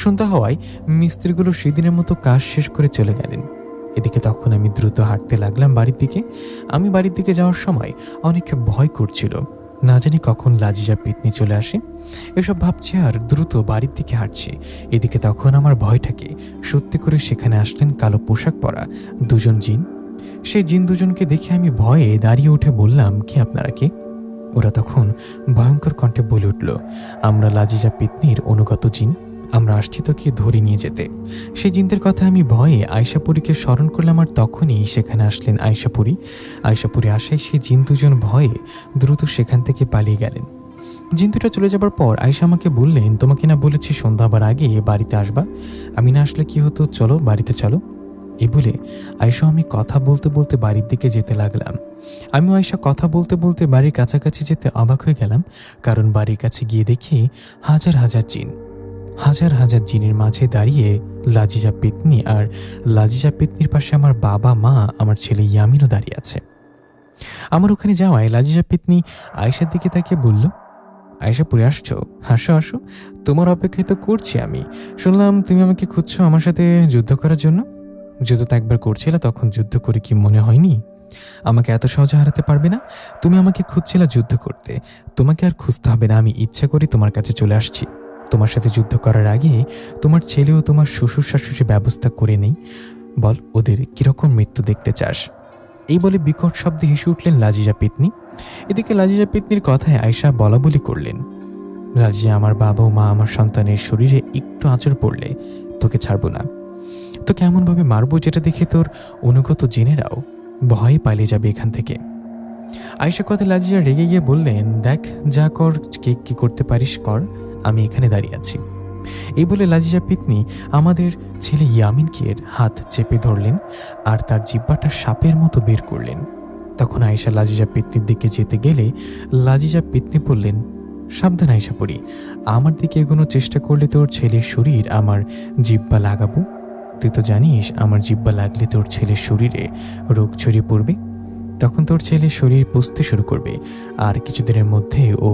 সন্ধ্যা হওয়ায় মিস্ত্রিগুলো সেদিনের মতো কাজ শেষ করে চলে গেলেন। এদিকে তখন আমি দ্রুত হাঁটতে লাগলাম বাড়ির দিকে। আমি বাড়ির দিকে যাওয়ার সময় অনেক ভয় করছিল, না জানি কখন লাজিজা পেতনি চলে আসে। এসব ভাবছি আর দ্রুত বাড়ির দিকে হাঁটছি। এদিকে তখন আমার ভয়টাকে সত্যি করে সেখানে আসলেন কালো পোশাক পরা 2 জন জিন। সেই জিন 2 জনকে দেখে আমি ভয়ে দাঁড়িয়ে উঠে বললাম, কি আপনারা কে? ওরা তখন ভয়ঙ্কর কণ্ঠে বলে উঠল, আমরা লাজিজা পেতনির অনুগত জিন, আমরা আসছি তোকে ধরে নিয়ে যেতে। সেই জিনদের কথা আমি ভয়ে আয়শাপুরীকে স্মরণ করলাম, আর তখনই সেখানে আসলেন আয়শাপুরী। আয়শাপুরী আসায় সেই জিন 2 জন ভয়ে দ্রুত সেখান থেকে পালিয়ে গেলেন। জিন 2টা চলে যাবার পর আয়শা আমাকে বললেন, তোমাকে না বলেছি সন্ধ্যা হবার আগে বাড়িতে আসবা, আমি না আসলে কি হতো, চলো বাড়িতে চলো। এই বলে আয়শা আমি কথা বলতে বলতে বাড়ির দিকে যেতে লাগলাম। আমি আয়শা কথা বলতে বলতে বাড়ির কাছাকাছি যেতে অবাক হয়ে গেলাম, কারণ বাড়ির কাছে গিয়ে দেখি হাজার হাজার জিন, হাজার হাজার জিনের মাঝে দাঁড়িয়ে লাজিজা পেতনি, আর লাজিজা পেতনির পাশে আমার বাবা, মা, আমার ছেলে ইয়ামিনও দাঁড়িয়ে আছে। আমার ওখানে যাওয়ায় লাজিজা পেতনি আয়শার দিকে তাকিয়ে বলল, আয়শা, পড়ে আসছো? আসো আসো, তোমার অপেক্ষায় তো করছি আমি। শুনলাম তুমি আমাকে খুঁজছো আমার সাথে যুদ্ধ করার জন্য। যুদ্ধ তো একবার করছিলে, তখন যুদ্ধ করে কি মনে হয়নি আমাকে এত সহজে হারাতে পারবে না? তুমি আমাকে খুঁজছিলে যুদ্ধ করতে, তোমাকে আর খুঁজতে হবে না, আমি ইচ্ছা করি তোমার কাছে চলে আসছি। তোমার সাথে যুদ্ধ করার আগে তোমার ছেলে ও তোমার শ্বশুর শাশুড়ির ব্যবস্থা করে নেই। বল ওদের কিরকম মৃত্যু দেখতে চাস? এই বলে বিকট শব্দে হেসে উঠলেন লাজিজা পেতনি। এদিকে লাজিজা পেতনির কথায় আয়শা বলাবলি করলেন, লাজিজা, আমার বাবা ও মা আমার সন্তানের শরীরে একটু আঁচড় পড়লে তোকে ছাড়বো না। তোকে এমনভাবে মারবো যেটা দেখে তোর অনুগত জেনেরাও ভয়ে পালিয়ে যাবে এখান থেকে। আয়েশা কথা লাজিজা রেগে গিয়ে বললেন, দেখ, যা কর, কে কি করতে পারিস কর, আমি এখানে দাঁড়িয়ে আছি। এই বলে লাজিজা পেতনি আমাদের ছেলে ইয়ামিনকে হাত চেপে ধরলেন আর তার জিহ্বাটা সাপের মতো বের করলেন। তখন আয়েশা লাজিজা পেতনির দিকে যেতে গেলে লাজিজা পেতনি বললেন, সাবধান আয়েশা পড়ি, আমার দিকে এগোনোর চেষ্টা করলে তোর ছেলের শরীর আমার জিহ্বা লাগাবো। তুই তো জানিস আমার জিহ্বা লাগলে তোর ছেলের শরীরে রোগ ছড়িয়ে পড়বে, তখন তোর ছেলের শরীর পুষতে শুরু করবে আর কিছুদিনের মধ্যে ও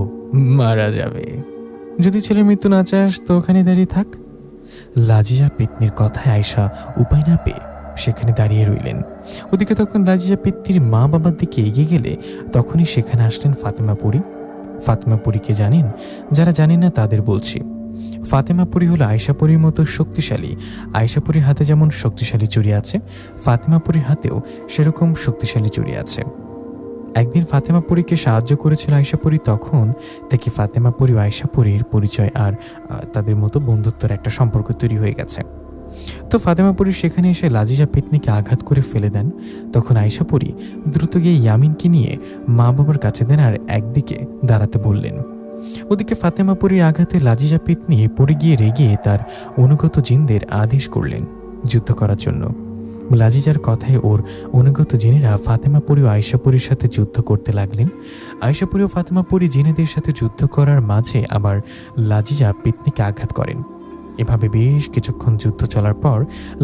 মারা যাবে। যদি ছেলের মৃত্যু না চাস তো ওখানে দাঁড়িয়ে থাক। লাজিজা পেতনির কথায় আয়শা উপায় না পেয়ে সেখানে দাঁড়িয়ে রইলেন। ওদিকে তখন লাজিজা পেতনির মা বাবার দিকে এগিয়ে গেলে তখনই সেখানে আসলেন ফাতেমা পরী। ফাতেমা পরীকে জানেন? যারা জানেন না তাদের বলছি, ফাতেমা পরী হলো আয়শা পরীর মতো শক্তিশালী। আয়শা পরীর হাতে যেমন শক্তিশালী চুড়ি আছে, ফাতেমা পরীর হাতেও সেরকম শক্তিশালী চুড়ি আছে। একদিন ফাতেমা পরীকে সাহায্য করেছিল আয়শা পরী, তখন থেকে ফাতেমা পরী ও আয়শা পরীর পরিচয় আর তাদের মতো বন্ধুত্বের একটা সম্পর্ক তৈরি হয়ে গেছে। তো ফাতেমা পরী সেখানে এসে লাজিজা পেতনিকে আঘাত করে ফেলে দেন। তখন আয়শা পরী দ্রুত গিয়ে ইয়ামিনকে নিয়ে মা বাবার কাছে দেন আর একদিকে দাঁড়াতে বললেন। ওদিকে ফাতেমা পরীর আঘাতে লাজিজা পেতনি পড়ে গিয়ে রেগে তার অনুগত জিনদের আদেশ করলেন যুদ্ধ করার জন্য। লাজিজার কথায় ওর অনুগত জিনেরা ফাতেমা পরী ও আয়শা পরীর সাথে যুদ্ধ করতে লাগলেন। আয়শা পরী ও ফাতেমা পরী জিনেদের সাথে যুদ্ধ করার মাঝে আবার লাজিজা পেতনিকে আঘাত করেন। এভাবে বেশ কিছুক্ষণ যুদ্ধ চলার পর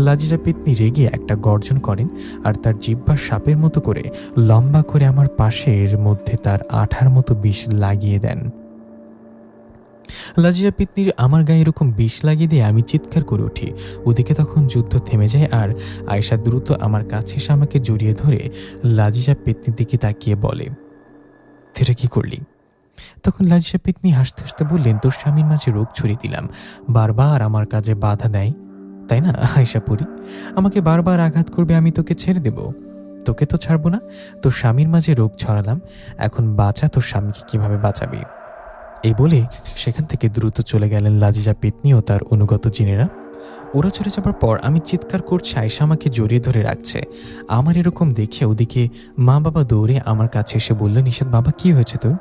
লাজিজা পেতনি রেগে একটা গর্জন করেন আর তার জিহ্বা সাপের মতো করে লম্বা করে আমার পাশের মধ্যে তার আঠার মতো বিষ লাগিয়ে দেন। লাজিজা পেতনির আমার গায়ে এরকম বিষ লাগিয়ে দিয়ে আমি চিৎকার করে উঠি। ওদিকে তখন যুদ্ধ থেমে যায় আর আয়শা দ্রুত আমার কাছে এসে আমাকে জড়িয়ে ধরে লাজিজা পেতনির দিকে তাকিয়ে বলে, সেটা কি করলি? তখন লাজিজা পেতনি হাসতে হাসতে বললেন, তোর স্বামীর মাঝে রোগ ছড়িয়ে দিলাম, বারবার আমার কাজে বাধা দেয়, তাই না আয়শা পরী? আমাকে বারবার আঘাত করবে, আমি তোকে ছেড়ে দেব? তোকে তো ছাড়বো না। তোর স্বামীর মাঝে রোগ ছড়ালাম, এখন বাঁচা, তোর স্বামীকে কিভাবে বাঁচাবি? এই বলে সেখান থেকে দ্রুত চলে গেলেন লাজিজা পেতনি ও তার অনুগত জিনেরা। ওরা চলে যাবার পর আমি চিৎকার করছি, আয়শা আমাকে জড়িয়ে ধরে রাখছে। আমার এরকম দেখে ওদিকে মা বাবা দৌড়ে আমার কাছে এসে বললেন, নিশাত বাবা, কি হয়েছে তোর?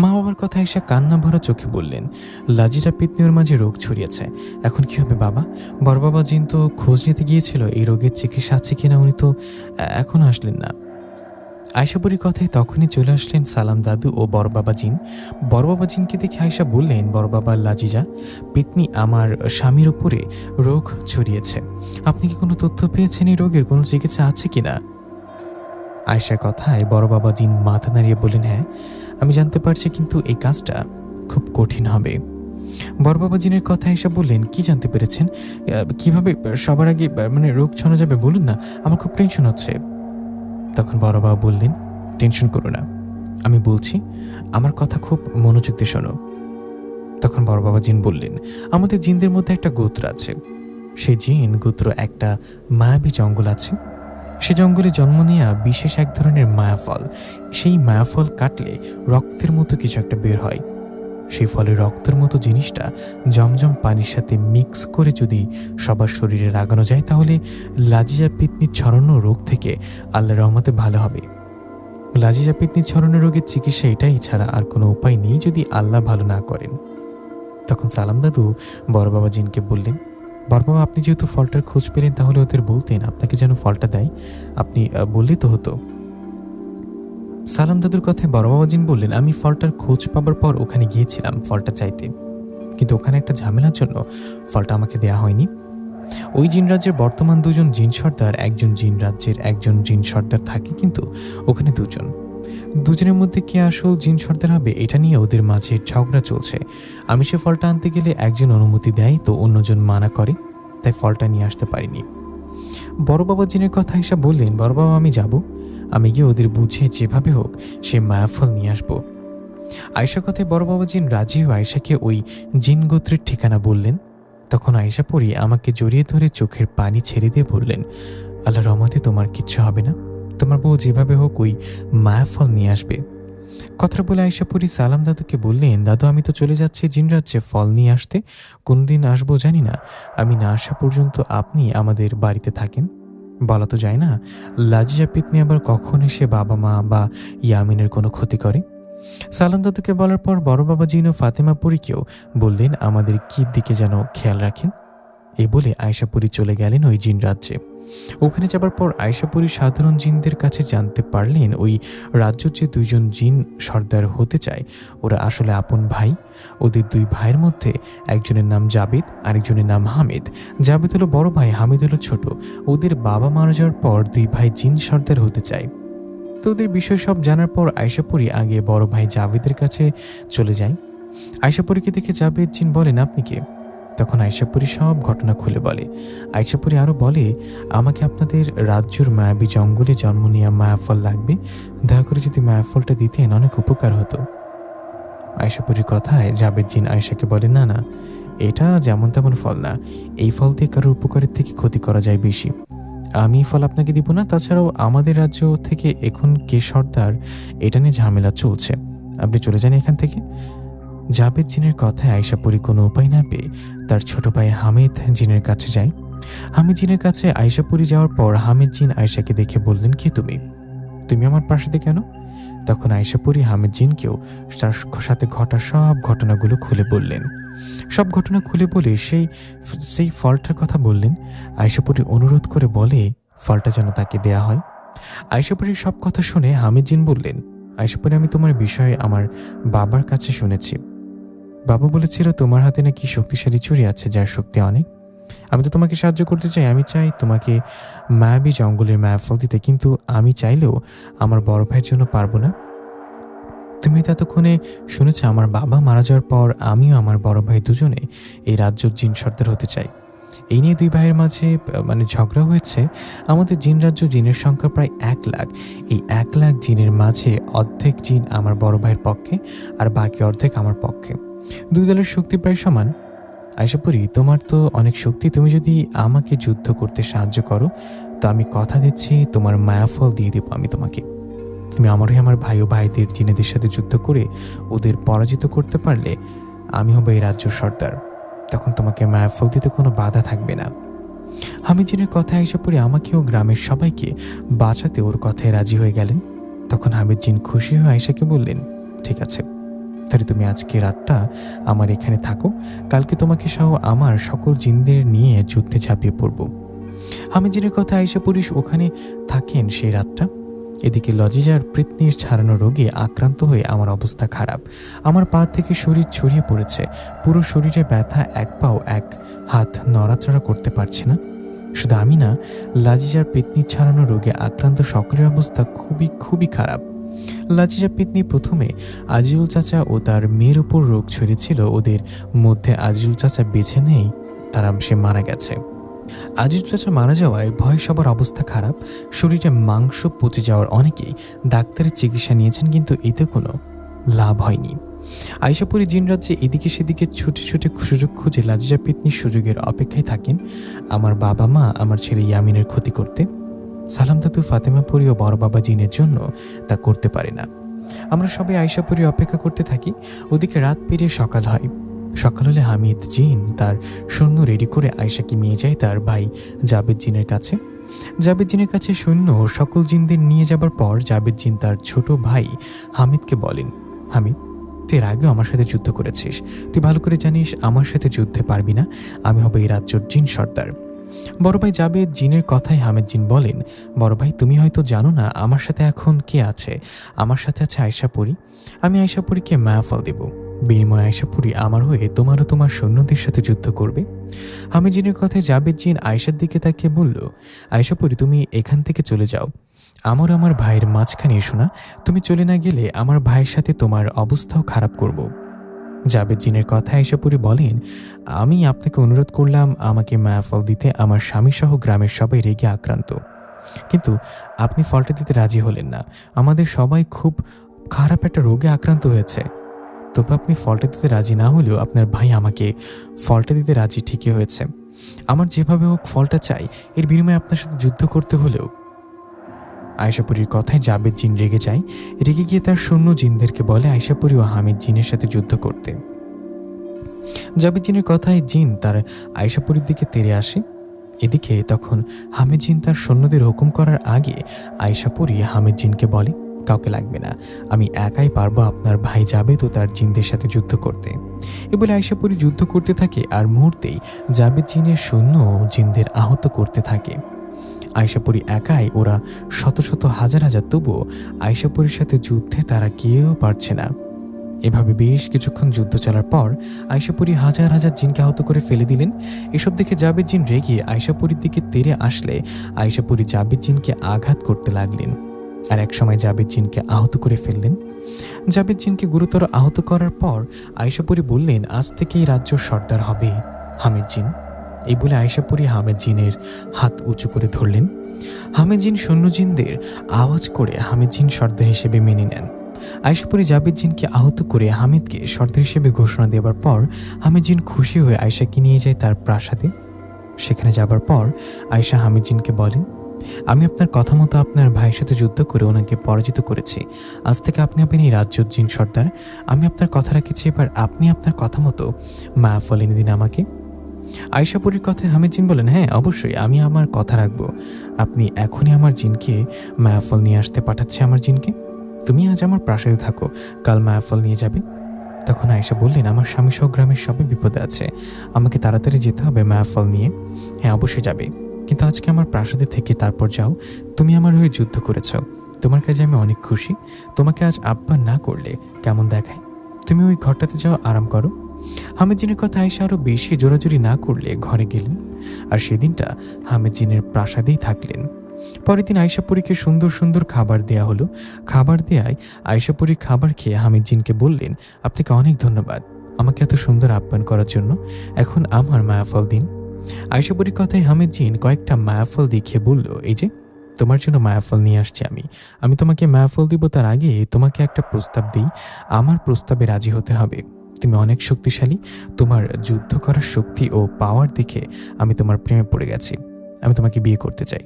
মা বাবার কথা আয়শা কান্না ভরা চোখে বললেন, লাজিজা পেতনি ওর মাঝে রোগ ছড়িয়েছে, এখন কি হবে বাবা? বড় বাবা জিন তো খোঁজ নিতে গিয়েছিল এই রোগের চিকিৎসা আছে কিনা, উনি তো এখনো আসলেন না। আয়শা পরীর কথায় তখনই চলে আসলেন সালাম দাদু ও বড় বাবা জিন। বড় বাবা জিনকে দেখে আয়শা বললেন, বড় বাবা, লাজিজা পেতনি আমার স্বামীর উপরে রোগ ছড়িয়েছে, আপনি কি কোনো তথ্য পেয়েছেন এই রোগের কোনো চিকিৎসা আছে কিনা? আয়শার কথায় বড় বাবা জিন মাথা নাড়িয়ে বললেন, হ্যাঁ আমি জানতে পারছি, কিন্তু এই কাজটা খুব কঠিন হবে। বড় বাবা জিনের কথা আয়শা বললেন, কি জানতে পেরেছেন? কিভাবে সবার আগে রোগ ছড়া যাবে বলুন না, আমার খুব টেনশন হচ্ছে। তখন বড় বাবা বললেন, টেনশন করো না, আমি বলছি, আমার কথা খুব মনোযোগ দিয়ে শোনো। তখন বড় বাবা জিন বললেন, আমাদের জিনদের মধ্যে একটা গোত্র আছে, সেই জিন গোত্র একটা মায়াবী জঙ্গল আছে, সে জঙ্গলে জন্ম নেওয়া বিশেষ এক ধরনের মায়াফল, সেই মায়াফল কাটলে রক্তের মতো কিছু একটা বের হয়। সেই ফলে রক্তের মতো জিনিসটা জমজম পানির সাথে মিক্স করে যদি সবার শরীরে লাগানো যায় তাহলে লাজিজা পেতনির ছড়ানো রোগ থেকে আল্লাহর রহমতে ভালো হবে। লাজিজা পেতনির ছড়ানো রোগের চিকিৎসা এটাই ছাড়া আর কোনো উপায় নেই যদি আল্লাহ ভালো না করেন। তখন সালাম দাদু বড় বাবা জিনকে বললেন, বড় বাবা, আপনি যেহেতু ফলটার খোঁজ পেলেন তাহলে ওদের বলতেন আপনাকে যেন ফলটা দেয়, আপনি বললেই তো হতো। সালাম দাদুর কথায় বড় বাবা জিন বললেন, আমি ফলটার খোঁজ পাবার পর ওখানে গিয়েছিলাম ফলটা চাইতে, কিন্তু ওখানে একটা ঝামেলার জন্য ফলটা আমাকে দেয়া হয়নি। ওই জিন রাজ্যের বর্তমান দুজন জিন সর্দার, একজন জিন রাজ্যের একজন জিন সর্দার থাকে, কিন্তু ওখানে দুজনের মধ্যে কে আসল জিন সর্দার হবে এটা নিয়ে ওদের মাঝে ঝগড়া চলছে। আমি সে ফলটা আনতে গেলে একজন অনুমতি দেয় তো অন্যজন মানা করে, তাই ফলটা নিয়ে আসতে পারিনি। বড় বাবা জিনের কথা এসে বললেন, বড় বাবা, আমি যাব, আমি গিয়ে ওদের বুঝিয়ে যেভাবে হোক সে মায়াফল নিয়ে আসবো। আয়েশার কথায় বড় বাবা জিন রাজি হয়ে আয়েশাকে ওই জিন গোত্রের ঠিকানা বললেন। তখন আয়েশা পরি আমাকে জড়িয়ে ধরে চোখের পানি ছেড়ে দিয়ে বললেন, আল্লাহ রহমতে তোমার কিচ্ছু হবে না, তোমার বউ যেভাবে হোক ওই মায়াফল নিয়ে আসবে। কথাটা বলে আয়েশা পরি সালাম দাদুকে বললেন, দাদু আমি তো চলে যাচ্ছি জিন রাজ্যে ফল নিয়ে আসতে, কোনদিন আসবো জানি না, আমি না আসা পর্যন্ত আপনি আমাদের বাড়িতে থাকেন। বলা তো যায় না লাজিজা পিতনি আবার কখন এসে বাবা মা বা ইয়ামিনের কোনো ক্ষতি করে। সালাম দাদুকে বলার পর বড় বাবা জিন ও ফাতেমা পরীকেও বললেন আমাদের কি দিকে যেন খেয়াল রাখেন। এই বলে আয়েশা পরি চলে গেলেন ওই জিন রাজ্যে। ওখানে যাবার পর আয়েশা পরি সাধারণ জিনদের কাছে জানতে পারলেন ওই রাজ্যের যে দুইজন জিন সর্দার হতে চায় ওরা আসলে আপন ভাই। ওদের দুই ভাইয়ের মধ্যে একজনের নাম জাবেদ, আরেকজনের নাম হামিদ। জাবেদ হলো বড় ভাই, হামিদ হলো ছোট। ওদের বাবা মারা যাওয়ার পর দুই ভাই জিন সর্দার হতে চায়। তো ওদের বিষয় সব জানার পর আয়েশা পরি আগে বড় ভাই জাবেদের কাছে চলে যায়। আয়েশা পরিকে দেখে জাবেদ জিন বলেন, আপনি কে? তখন আয়েশা পরি সব ঘটনা খুলে বলে। আয়েশা পরি আরও বলে, আমাকে আপনাদের রাজ্যের মায়াবী জঙ্গলে জন্ম নেওয়া মায়াফল লাগবে, দয়া করে যদি মায়াফলটা দিতেন অনেক উপকার হতো। আয়েশা পরির কথায় জাবেদ জিন আয়েশাকে বলে, না না, এটা যেমন তেমন ফল না, এই ফল দিয়ে কারোর উপকারের থেকে ক্ষতি করা যায় বেশি। আমি ফল আপনাকে দিব না, তাছাড়াও আমাদের রাজ্য থেকে এখন কে সর্দার এটা নিয়ে ঝামেলা চলছে, আপনি চলে যান এখান থেকে। জাবেদ জিনের কথায় আয়েশা পরি কোনো উপায় না পেয়ে তার ছোট ভাই হামিদ জিনের কাছে যায়। হামিদ জিনের কাছে আয়েশা পরি যাওয়ার পর হামিদ জিন আয়েশাকে দেখে বললেন, কি তুমি আমার পাশে কেন? তখন আয়েশা পরি হামিদ জিনকেও তার সাথে ঘটা সব ঘটনাগুলো খুলে বললেন। সব ঘটনা খুলে বলে সেই ফলটার কথা বললেন। আয়েশা পরি অনুরোধ করে বলে ফলটা যেন তাকে দেয়া হয়। আয়েশা পরির সব কথা শুনে হামিদ জিন বললেন, আয়েশা পরি আমি তোমার বিষয়ে আমার বাবার কাছে শুনেছি। বাবা বলেছিল তোমার হাতে নাকি শক্তিশালী ছুরি আছে যার শক্তি অনেক। আমি তো তোমাকে সাহায্য করতে চাই, আমি চাই তোমাকে মায়াবী জঙ্গলের মায়াফল দিতে, কিন্তু আমি চাইলেও আমার বড় ভাইয়ের জন্য পারবো না। তুমি তো এতক্ষণে শুনেছ আমার বাবা মারা যাওয়ার পর আমিও আমার বড় ভাই দুজনে এই রাজ্যের জিন সর্দার হতে চাই। এই নিয়ে দুই ভাইয়ের মাঝে ঝগড়া হয়েছে। আমাদের জিন রাজ্য জিনের সংখ্যা প্রায় 1,00,000। এই 1,00,000 জিনের মাঝে অর্ধেক জিন আমার বড় ভাইয়ের পক্ষে আর বাকি অর্ধেক আমার পক্ষে। দুই দলের শক্তি প্রায় সমান। আয়েশা পরি তোমার তো অনেক শক্তি, তুমি যদি আমাকে যুদ্ধ করতে সাহায্য করো তো আমি কথা দিচ্ছি তোমার মায়াফল দিয়ে দেবো আমি তোমাকে। তুমি আমার ভাই ও ভাইদের জিনেদের সাথে যুদ্ধ করে ওদের পরাজিত করতে পারলে আমি হব এই রাজ্য সর্দার, তখন তোমাকে মায়াফল দিতে কোনো বাধা থাকবে না। হামিদ জিনের কথায় আয়েশা পরি আমাকেও গ্রামের সবাইকে বাঁচাতে ওর কথায় রাজি হয়ে গেলেন। তখন হামিদ জিন খুশি হয়ে আয়েশাকে বললেন, ঠিক আছে, তাহলে তুমি আজকে রাতটা আমার এখানে থাকো, কালকে তোমাকে সহ আমার সকল জিনদের নিয়ে যুদ্ধে ঝাঁপিয়ে পড়ব। হামিদ জিনের কথা আয়েশা পরি ওখানে থাকেন সেই রাতটা। এদিকে লজিজার পিতনির ছাড়ানো রোগে আক্রান্ত হয়ে আমার অবস্থা খারাপ। আমার পা থেকে শরীর ছড়িয়ে পড়েছে, পুরো শরীরে ব্যথা, এক পাও এক হাত নড়াচড়া করতে পারছে না। শুধু আমি না, লাজিজার পিতনির ছাড়ানো রোগে আক্রান্ত সকলের অবস্থা খুবই খুবই খারাপ। লাজিজা পিতনি প্রথমে আজিজুল চাচা ও তার মেয়ের উপর রোগ ছড়িয়েছিল, ওদের মধ্যে আজিজুল চাচা বেছে নেই, সে মারা গেছে। আজিজুল চাচা মারা যাওয়ায় ভয় সবার অবস্থা খারাপ, শরীরে মাংস পচে যাওয়ার অনেকেই ডাক্তারের চিকিৎসা নিয়েছেন, কিন্তু এতে কোনো লাভ হয়নি। আয়েশা পরি জিন রাজ্যে এদিকে সেদিকে ছুটে ছুটে সুযোগ খুঁজে লাজিজা পিতনির সুযোগের অপেক্ষায় থাকেন আমার বাবা মা আমার ছেলে ইয়ামিনের ক্ষতি করতে। সালাম দাদু, ফাতেমা পরি ও বড় বাবা জিনের জন্য তা করতে পারে না। আমরা সবাই আয়েশা পরি অপেক্ষা করতে থাকি। ওদিকে রাত পেরিয়ে সকাল হয়। সকাল হলে হামিদ জিন তার সৈন্য রেডি করে আয়েশাকে নিয়ে যায় তার ভাই জাবেদ জিনের কাছে। জাবেদ জিনের কাছে সৈন্য সকল জিনদের নিয়ে যাবার পর জাবেদ জিন তার ছোট ভাই হামিদকে বলেন, হামিদ, তুই এর আগেও আমার সাথে যুদ্ধ করেছিস, তুই ভালো করে জানিস আমার সাথে যুদ্ধে পারবি না, আমি হব এই রাজ্যের জিন সর্দার। বড় ভাই জাবেদ জিনের কথায় হামিদ জিন বলেন, বড় ভাই তুমি হয়তো জানো না আমার সাথে এখন কে আছে। আমার সাথে আছে আয়েশা পরি। আমি আয়েশা পরিকে মায়াফল দেব, বিনিময়ে আয়েশা পরি আমার হয়ে তোমার ও তোমার সৈন্যদের সাথে যুদ্ধ করবে। হামিদ জিনের কথায় জাবেদ জিন আয়েশার দিকে তাকিয়ে বলল, আয়েশা পরি তুমি এখান থেকে চলে যাও, আমার ভাইয়ের মাঝখানে এসো না, তুমি চলে না গেলে আমার ভাইয়ের সাথে তোমার অবস্থাও খারাপ করব। জাবেদ জিনের কথা আয়েশা পরি বলেন, আমি আপনাকে অনুরোধ করলাম আমাকে মায়াফল দিতে, আমার স্বামী সহ গ্রামের সবাই রেগে আক্রান্ত, কিন্তু আপনি ফলটা দিতে রাজি হলেন না। আমাদের সবাই খুব খারাপ একটা রোগে আক্রান্ত হয়েছে। তবু আপনি ফলটা দিতে রাজি না হলেও আপনার ভাই আমাকে ফলটা দিতে রাজি ঠিকই হয়েছে। আমার যেভাবে হোক ফলটা চাই, এর বিনিময়ে আপনার সাথে যুদ্ধ করতে হলেও। আয়শাপুরীর কথায় জাবেদ জিন রেগে যায়। রেগে গিয়ে তার সৈন্য জিনদেরকে বলে আয়শাপুরী ও হামিদ জিনের সাথে যুদ্ধ করতে। জাবেদ জিনের কথায় জিন তার আয়শাপুরীর দিকে তেড়ে আসে। এদিকে তখন হামিদ জিন তার সৈন্যদের হুকুম করার আগে আয়শাপুরী হামিদ জিনকে বলে, কাউকে লাগবে না, আমি একাই পারবো আপনার ভাই জাবেদ ও তার জিনদের সাথে যুদ্ধ করতে। এ বলে আয়শাপুরী যুদ্ধ করতে থাকে, আর মুহূর্তেই জাবেদ জিনের সৈন্য জিনদের আহত করতে থাকে। আয়শাপুরী একাই ওরা শত শত হাজার হাজার, তবুও আয়শাপুরীর সাথে যুদ্ধে তারা কেউ পারছে না। এভাবে বেশ কিছুক্ষণ যুদ্ধ চলার পর আয়শাপুরী হাজার হাজার জিনকে আহত করে ফেলে দিলেন। এসব দেখে জাবেদ জিন রেগে আয়শাপুরীর দিকে তেড়ে আসলে আয়শাপুরী জাবেদ জিনকে আঘাত করতে লাগলেন, আর একসময় জাবেদ জিনকে আহত করে ফেললেন। জাবেদ জিনকে গুরুতর আহত করার পর আয়শাপুরী বললেন, আজ থেকেই রাজ্য সর্দার হবে হামিদ জিন। এই বলে আয়শাপুরী হামিদ জিনের হাত উঁচু করে ধরলেন। হামিদ জিন সৈন্য জিনদের আওয়াজ করে হামিদ জিন সর্দার হিসেবে মেনে নেন। আয়শাপুরী জাবেদ জিনকে আহত করে হামিদকে সর্দার হিসেবে ঘোষণা দেওয়ার পর হামিদ জিন খুশি হয়ে আয়শাকে নিয়ে যায় তার প্রাসাদে। সেখানে যাবার পর আয়শা হামিদ জিনকে বলেন, আমি আপনার কথা মতো আপনার ভাইয়ের সাথে যুদ্ধ করে ওনাকে পরাজিত করেছি। আজ থেকে আপনি হবেন এই রাজ্যের জিন সর্দার। আমি আপনার কথা রেখেছি, এবার আপনি আপনার কথা মতো মায়াফল এনে দিন আমাকে। আয়শাপুরীর কথায় হামিদ জিন বলেন, হ্যাঁ অবশ্যই, আমি আমার কথা রাখবো। আপনি এখনই আমার জিনকে মায়াফল নিয়ে আসতে পাঠাচ্ছি। আমার জিনকে, তুমি আজ আমার প্রাসাদে থাকো, কাল মায়াফল নিয়ে যাবে। তখন আয়েশা বললেন, আমার স্বামী সহ গ্রামের সবাই বিপদে আছে, আমাকে তাড়াতাড়ি যেতে হবে মায়াফল নিয়ে। হ্যাঁ অবশ্যই যাবে, কিন্তু আজকে আমার প্রাসাদে থেকে তারপর যাও। তুমি আমার হয়ে যুদ্ধ করেছ, তোমার কাজে আমি অনেক খুশি। তোমাকে আজ আহ্বান না করলে কেমন দেখায়? তুমি ওই ঘরটাতে যাও, আরাম করো। হামিদ জিনের কথা আয়েশা আরও বেশি জোরাজুরি না করলে ঘরে গেলেন, আর সেদিনটা হামিদ জিনের প্রাসাদেই থাকলেন। পরের দিন আয়শাপুরীকে সুন্দর সুন্দর খাবার দেয়া হলো। খাবার দেয়ায় আয়শাপুরী খাবার খেয়ে হামিদ জিনকে বললেন, আপনাকে অনেক ধন্যবাদ আমাকে এত সুন্দর আপ্যায়ন করার জন্য। এখন আমার মায়াফল দিন। আয়শাপুরীর কথায় হামিদ জিন কয়েকটা মায়াফল দেখিয়ে বলল, এই যে তোমার জন্য মায়াফল নিয়ে আসছি আমি তোমাকে মায়াফল দিব, তার আগে তোমাকে একটা প্রস্তাব দিই। আমার প্রস্তাবে রাজি হতে হবে। তুমি অনেক শক্তিশালী, তোমার যুদ্ধ করার শক্তি ও পাওয়ার দেখে আমি তোমার প্রেমে পড়ে গেছি। আমি তোমাকে বিয়ে করতে চাই।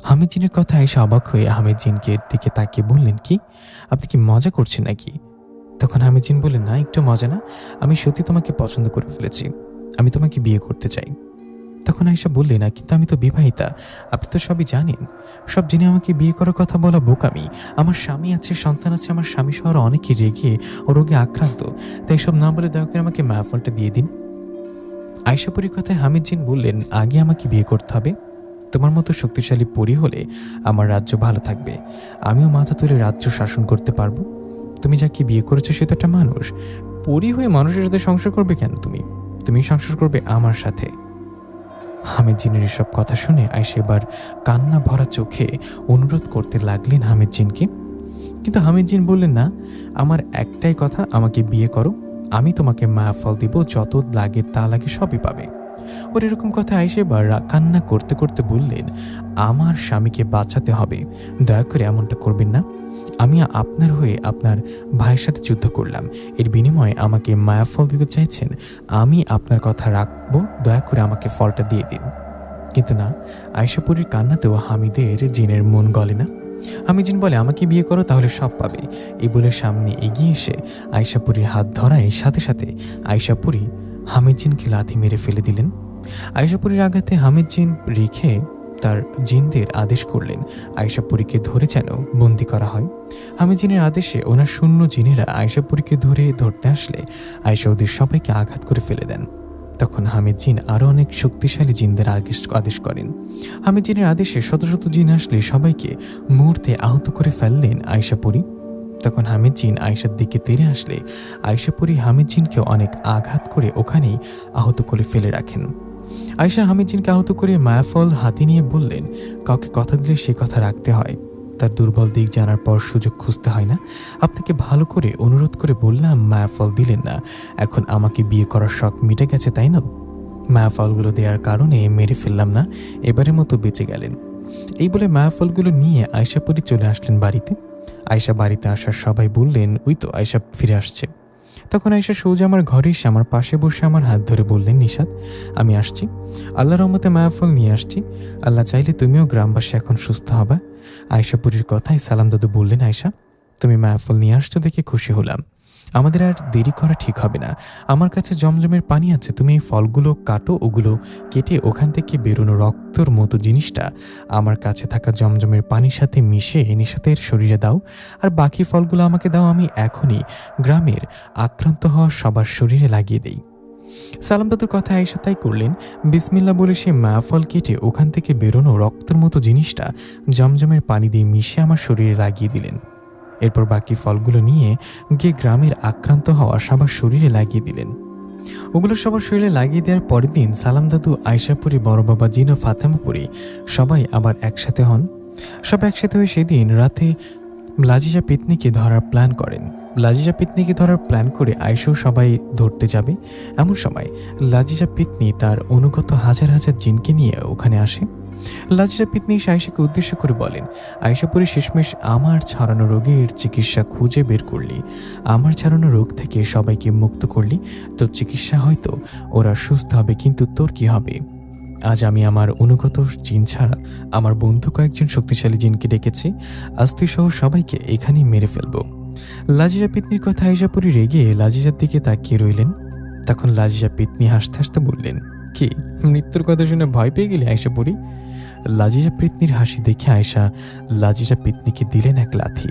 হামিদ জিনের কথা আয়েশা অবাক হয়ে হামিদ জিনকে দিকে তাকিয়ে বললেন, কি আপনি কি মজা করছেন নাকি? তখন হামিদ জিন বললেন, না একটু মজা না, আমি সত্যি তোমাকে পছন্দ করে ফেলেছি, আমি তোমাকে বিয়ে করতে চাই। তখন আয়েশা বললেন, না কিন্তু আমি তো বিবাহিতা, আপনি তো সবই জানেন। সব জেনে আমাকে বিয়ে করার কথা বলা বোকামি। আমার স্বামী আছে, সন্তান আছে, আমার স্বামী সহ অনেকে রেগে ও রোগে আক্রান্ত, তাই সব না বলে দয়া করে আমাকে মায়াফলটা দিয়ে দিন। আয়শাপুরীর কথায় হামিদ জিন বললেন, আগে আমাকে বিয়ে করতে হবে। তোমার মতো শক্তিশালী পরী হলে আমার রাজ্য ভালো থাকবে, আমিও মাথা তুলে রাজ্য শাসন করতে পারবো। তুমি যাকে বিয়ে করেছো সে তো একটা মানুষ, পরী হয়ে মানুষের সাথে সংসার করবে কেন? তুমি সংসার করবে আমার সাথে। হামিদ জিনের এসব কথা শুনে আয়েশা এবার কান্না ভরা চোখে অনুরোধ করতে লাগলেন হামিদ জিনকে। কিন্তু হামিদ জিন বললেন, না, আমার একটাই কথা, আমাকে বিয়ে করো, আমি তোমাকে মায়াফল দিব, যত লাগে তা লাগে সবই পাবে। ওর এরকম কথা আয়েশা এবার কান্না করতে করতে বললেন, আমার স্বামীকে বাঁচাতে হবে, দয়া করে এমনটা করবেন না। আমি আপনার হয়ে আপনার ভাইয়ের সাথে যুদ্ধ করলাম, এর বিনিময়ে আমাকে মায়াফল দিতে চাইছেন, আমি আপনার কথা রাখবো, দয়া করে আমাকে ফলটা দিয়ে দিন। কিন্তু না, আয়শাপুরীর কান্নাতেও হামিদের জিনের মন গলে না। হামিদ জিন বলে, আমাকে বিয়ে করো, তাহলে সব পাবে। এই বলে সামনে এগিয়ে এসে আয়শাপুরীর হাত ধরায় সাথে সাথে আয়শাপুরী হামিদ জিনকে লাথি মেরে ফেলে দিলেন। আয়শাপুরীর আঘাতে হামিদ জিন রেখে তার জিনদের আদেশ করলেন আয়শাপুরীকে ধরে যেন বন্দি করা হয়। হামিদ জিনের আদেশে ওনার শূন্য জিনেরা আয়শাপুরীকে ধরতে আসলে আয়েশা ওদের সবাইকে আঘাত করে ফেলে দেন। তখন হামিদ জিন আরও অনেক শক্তিশালী জিনদের আদেশ করেন। হামিদ জিনের আদেশে শত শত জিন আসলে সবাইকে মুহূর্তে আহত করে ফেললেন আয়শাপুরী। তখন হামিদ জিন আয়েশার দিকে তেড়ে আসলে আয়শাপুরী হামিদ জিনকে অনেক আঘাত করে ওখানেই আহত করে ফেলে রাখেন। আয়েশা হামিদ জিনকে আহত করে মায়াফল হাতে নিয়ে বললেন, কাউকে কথা দিলে সে কথা রাখতে হয়, তার দুর্বল দিক জানার পর সুযোগ খুঁজতে হয় না। আপনাকে ভালো করে অনুরোধ করে বললাম, মায়াফল দিলেন না, এখন আমাকে বিয়ে করার শখ মিটে গেছে তাই না? মায়াফলগুলো দেওয়ার কারণে মেরে ফেললাম না, এবারের মতো বেঁচে গেলেন। এই বলে মায়াফলগুলো নিয়ে আয়শাপুরী চলে আসলেন বাড়িতে। আয়শা বাড়িতে আসার সবাই বললেন, ওই তো আয়শা ফিরে আসছে। তখন আয়শা সোজা আমার ঘরে এসে আমার পাশে বসে আমার হাত ধরে বললেন, নিশাত, আমি আসছি, আল্লাহর রহমতে মায়াফল নিয়ে আসছি, আল্লাহ চাইলে তুমিও গ্রামবাসী এখন সুস্থ হবা। আয়শাপুরীর কথায় সালাম দাদু বললেন, আয়শা, তুমি মায়াফল নিয়ে আসছো দেখে খুশি হলাম। আমাদের আর দেরি করা ঠিক হবে না। আমার কাছে জমজমের পানি আছে, তুমি এই ফলগুলো কাটো, ওগুলো কেটে ওখান থেকে বেরোনো রক্তর মতো জিনিসটা আমার কাছে থাকা জমজমের পানির সাথে মিশিয়ে নিশাতের শরীরে দাও, আর বাকি ফলগুলো আমাকে দাও, আমি এখনই গ্রামের আক্রান্ত হওয়া সবার শরীরে লাগিয়ে দেই। সালাম দাদুর কথা আয়েশা তাই করলেন। বিসমিল্লা বলে সে মায়াফল কেটে ওখান থেকে বেরোনো রক্তের মতো জিনিসটা জমজমের পানি দিয়ে মিশিয়ে আমার শরীরে লাগিয়ে দিলেন। এরপর বাকি ফলগুলো নিয়ে গিয়ে গ্রামের আক্রান্ত হওয়া সবার শরীরে লাগিয়ে দিলেন। ওগুলো সবার শরীরে লাগিয়ে দেওয়ার পরের দিন সালাম দাদু, আয়শাপুরী, বড় বাবা জিন ও ফাতেমাপুরী সবাই আবার একসাথে হন। সবাই একসাথে হয়ে সেদিন রাতে লাজিজা পেতনিকে ধরার প্ল্যান করেন। লাজিজা পেতনিকে ধরার প্ল্যান করে আয়শাও সবাই ধরতে যাবে। এমন সময় লাজিজা পেতনি তার অনুগত হাজার হাজার জিনকে নিয়ে ওখানে আসে। লাজিজা পেতনি আয়শাকে উদ্দেশ্য করে বলেন, আয়শাপুরী, শেষমেশ আমার ছড়ানো রোগের চিকিৎসা খুঁজে বের করলি, আমার ছড়ানো রোগ থেকে সবাইকে মুক্ত করলি, তোর চিকিৎসা হয়তো ওরা সুস্থ হবে, কিন্তু তোর কি হবে? আজ আমি আমার অনুগত জিন ছাড়া আমার বন্ধু কয়েকজন শক্তিশালী জিনকে ডেকেছি, আজ তুই সহ সবাইকে এখানেই মেরে ফেলবো। লাজিজা পেতনির কথা আয়শাপুরী রেগে লাজিজার দিকে তাকিয়ে রইলেন। তখন লাজিজা পেতনি হাসতে হাসতে বললেন, কি মৃত্যুর কথা শুনে ভয় পেয়ে গেলি আয়শাপুরী? লাজিজা পেতনির হাসি দেখে আয়শা লাজিজা পেতনিকে দিলেন এক লাথি।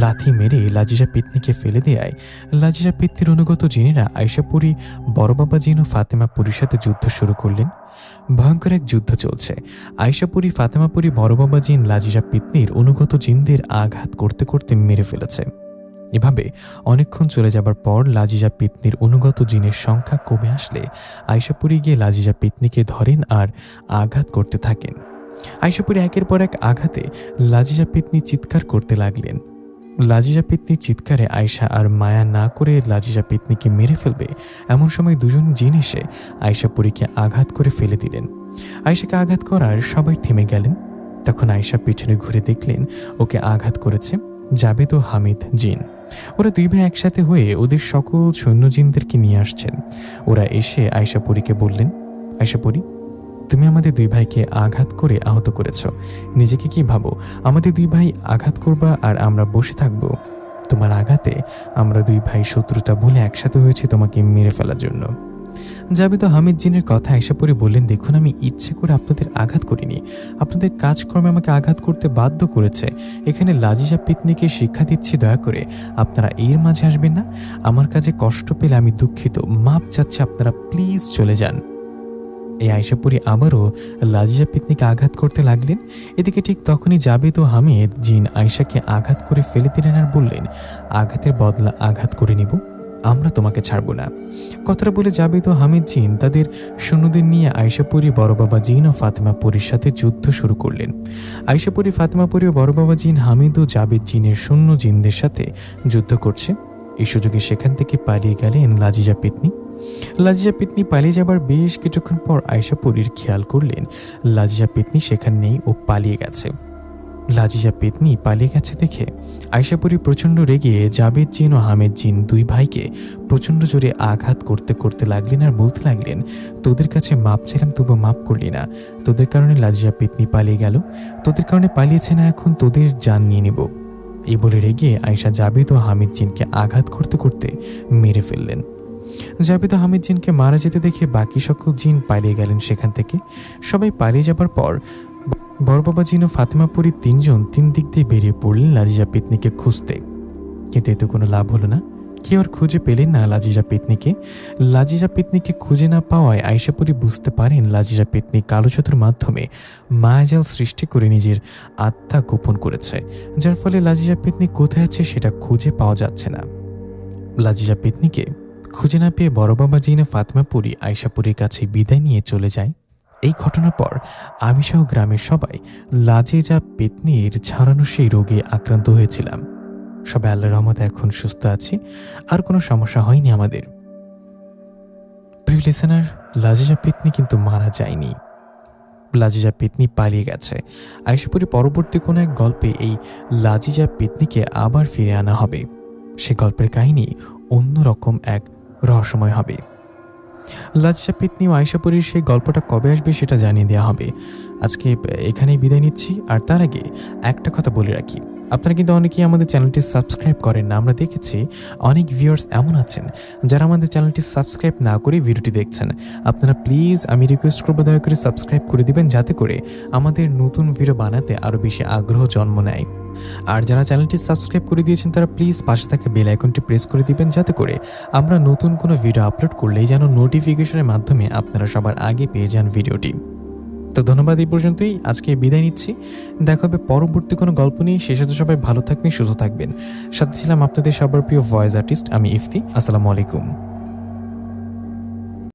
লাথি মেরে লাজিজা পেতনিকে ফেলে দেয় লাজিজা পেতনির অনুগত জিনেরা আয়শাপুরী, বড় বাবা জিন ও ফাতেমাপুরীর সাথে যুদ্ধ শুরু করলেন। ভয়ঙ্কর এক যুদ্ধ চলছে। আয়শাপুরী, ফাতেমাপুরী, বড় বাবা জিন লাজিজা পেতনির অনুগত জিনদের আঘাত করতে করতে মেরে ফেলেছে। এভাবে অনেকক্ষণ চলে যাবার পর লাজিজা পেতনির অনুগত জিনের সংখ্যা কমে আসলে আয়শাপুরী গিয়ে লাজিজা পেতনিকে ধরেন আর আঘাত করতে থাকেন। আয়শাপুরী একের পর এক আঘাতে লাজিজা পেতনি চিৎকার করতে লাগলেন। লাজিজা পেতনির চিৎকারে আয়শা আর মায়া না করে লাজিজা পেতনিকে মেরে ফেলবে এমন সময় দুজন জিন এসে আয়শাপুরীকে আঘাত করে ফেলে দিলেন। আয়শাকে আঘাত করার সবাই থেমে গেলেন। তখন আয়শা পিছনে ঘুরে দেখলেন ওকে আঘাত করেছে জাবেদ ও হামিদ জিন। ওরা দুই ভাই একসাথে হয়ে ওদের সকল সৈন্য জিনদেরকে নিয়ে আসছেন। ওরা এসে আয়শাপুরীকে বললেন, আয়শাপুরী, তুমি আমাদের দুই ভাইকে আঘাত করে আহত করেছ, নিজেকে কি ভাবো আমাদের দুই ভাই আঘাত করবা আর আমরা বসে থাকব? তোমার আঘাতে আমরা দুই ভাই শত্রুতা ভুলে একসাথে হয়েছে তোমাকে মেরে ফেলার জন্য। জাবেদ ও হামিদ জিনের কথা আয়শাপুরী বললেন, দেখুন, আমি ইচ্ছে করে আপনাদের আঘাত করিনি, আপনাদের কাজকর্মে আমাকে আঘাত করতে বাধ্য করেছে। এখানে লাজিজা পেতনিকে শিক্ষা দিচ্ছি, দয়া করে আপনারা এর মাঝে আসবেন না। আমার কাজে কষ্ট পেলে আমি দুঃখিত, মাপ চাচ্ছি, আপনারা প্লিজ চলে যান। এই আয়শাপুরী আবারও লাজিজা পেতনিকে আঘাত করতে লাগলেন। এদিকে ঠিক তখনই জাবেদ ও হামিদ জিন আয়শাকে আঘাত করে ফেলে দিলেন আর বললেন, আঘাতের বদলা আঘাত করে নিব, আমরা তোমাকে ছাড়ব না। কথাটা বলে জাবেদ ও হামিদ জিন তাদের সৈন্যদের নিয়ে আয়শাপুরী, বড় বাবা জিন ও ফাতেমাপুরীর সাথে যুদ্ধ শুরু করলেন। আয়শাপুরী, ফাতেমাপুরী ও বড় বাবা জিন হামিদ ও জাবেদ জিনের সৈন্য জিনদের সাথে যুদ্ধ করছে। এই সুযোগে সেখান থেকে পালিয়ে গেলেন লাজিজা পেতনি। লাজিজা পেতনি পালিয়ে যাবার বেশ কিছুক্ষণ পর আয়শাপুরীর খেয়াল করলেন লাজিজা পেতনি সেখানে নেই, ও পালিয়ে গেছে। লাজিজা পেতনি পালিয়ে গেছে দেখে আয়শাপুরী প্রচণ্ড রেগে জাবেদ জিন ও হামিদ জিন দুই ভাইকে প্রচণ্ড জোরে আঘাত করতে করতে লাগলেন আর বলতে লাগলেন, তোদের কাছে মাপ চাইলাম, তবু মাপ করলি না, তোদের কারণে লাজিজা পেতনি পালিয়ে গেল, তোদের কারণে পালিয়েছে না, এখন তোদের জান নিয়ে নেব। এই বলে রেগে আয়শা জাবেদ ও হামিদ জিনকে আঘাত করতে করতে মেরে ফেললেন। জাবেদ ও হামিদ জিনকে মারা যেতে দেখে বাকি সকল জিন পালিয়ে গেলেন সেখান থেকে। সবাই পালিয়ে যাবার পর বড় বাবা জিন ও ফাতেমাপুরী তিনজন তিন দিক দিয়ে বেরিয়ে পড়লেন লাজিজা পেতনিকে খুঁজতে। কিন্তু এতে কোনো লাভ হলো না, কেউ আর খুঁজে পেলেন না লাজিজা পেতনিকে। লাজিজা পেতনিকে খুঁজে না পাওয়ায় আয়শাপুরী বুঝতে পারেন লাজিজা পেতনি কালো জাদুর মাধ্যমে মায়াজাল সৃষ্টি করে নিজের আত্মা গোপন করেছে, যার ফলে লাজিজা পেতনি কোথায় আছে সেটা খুঁজে পাওয়া যাচ্ছে না। লাজিজা পেতনিকে খুঁজে না পেয়ে বড় বাবা জিন ও ফাতেমাপুরী আয়শাপুরীর কাছে বিদায় নিয়ে চলে যায়। এই ঘটনার পর আমি সহ গ্রামের সবাই লাজিজা পেতনির ছাড়ানো সেই রোগে আক্রান্ত হয়েছিলাম। সবাই আল্লাহর রহমতে এখন সুস্থ আছি, আর কোনো সমস্যা হয়নি আমাদের। প্রিয় লিসেনার, লাজিজা পেতনি কিন্তু মারা যায়নি, লাজিজা পেতনি পালিয়ে গেছে। আয়েশাপুরী পরবর্তী কোনো এক গল্পে এই লাজিজা পেতনিকে আবার ফিরে আনা হবে। সে গল্পের কাহিনী অন্যরকম এক রহস্যময় হবে। লাজিজা পেতনি ও আয়েশাপুরীর সেই গল্পটা কবে আসবে সেটা জানিয়ে দেওয়া হবে। আজকে এখানেই বিদায় নিচ্ছি। আর তার আগে একটা কথা বলে রাখি, আপনারা কিন্তু অনেকেই আমাদের চ্যানেলটি সাবস্ক্রাইব করেন না। আমরা দেখেছি অনেক ভিউয়ার্স এমন আছেন যারা আমাদের চ্যানেলটি সাবস্ক্রাইব না করে ভিডিওটি দেখছেন। আপনারা প্লিজ, আমি রিকোয়েস্ট করবো, দয়া করে সাবস্ক্রাইব করে দিবেন, যাতে করে আমাদের নতুন ভিডিও বানাতে আরও বেশি আগ্রহ জন্ম নেয়। আর যারা চ্যানেলটি সাবস্ক্রাইব করে দিয়েছেন তারা প্লিজ পাশে থাকা বেল আইকনটি প্রেস করে দিবেন, যাতে করে আমরা নতুন কোনো ভিডিও আপলোড করলেই যেন নোটিফিকেশনের মাধ্যমে আপনারা সবার আগে পেয়ে যান ভিডিওটি। তো ধন্যবাদ, এই পর্যন্তই আজকে বিদায় নিচ্ছি। দেখা হবে পরবর্তী কোনো গল্প নিয়ে। সে সাথে সবাই ভালো থাকবেন, সুস্থ থাকবেন। সাথে ছিলাম আপনাদের সবার প্রিয় ভয়েস আর্টিস্ট আমি ইফতি। আসসালামু আলাইকুম।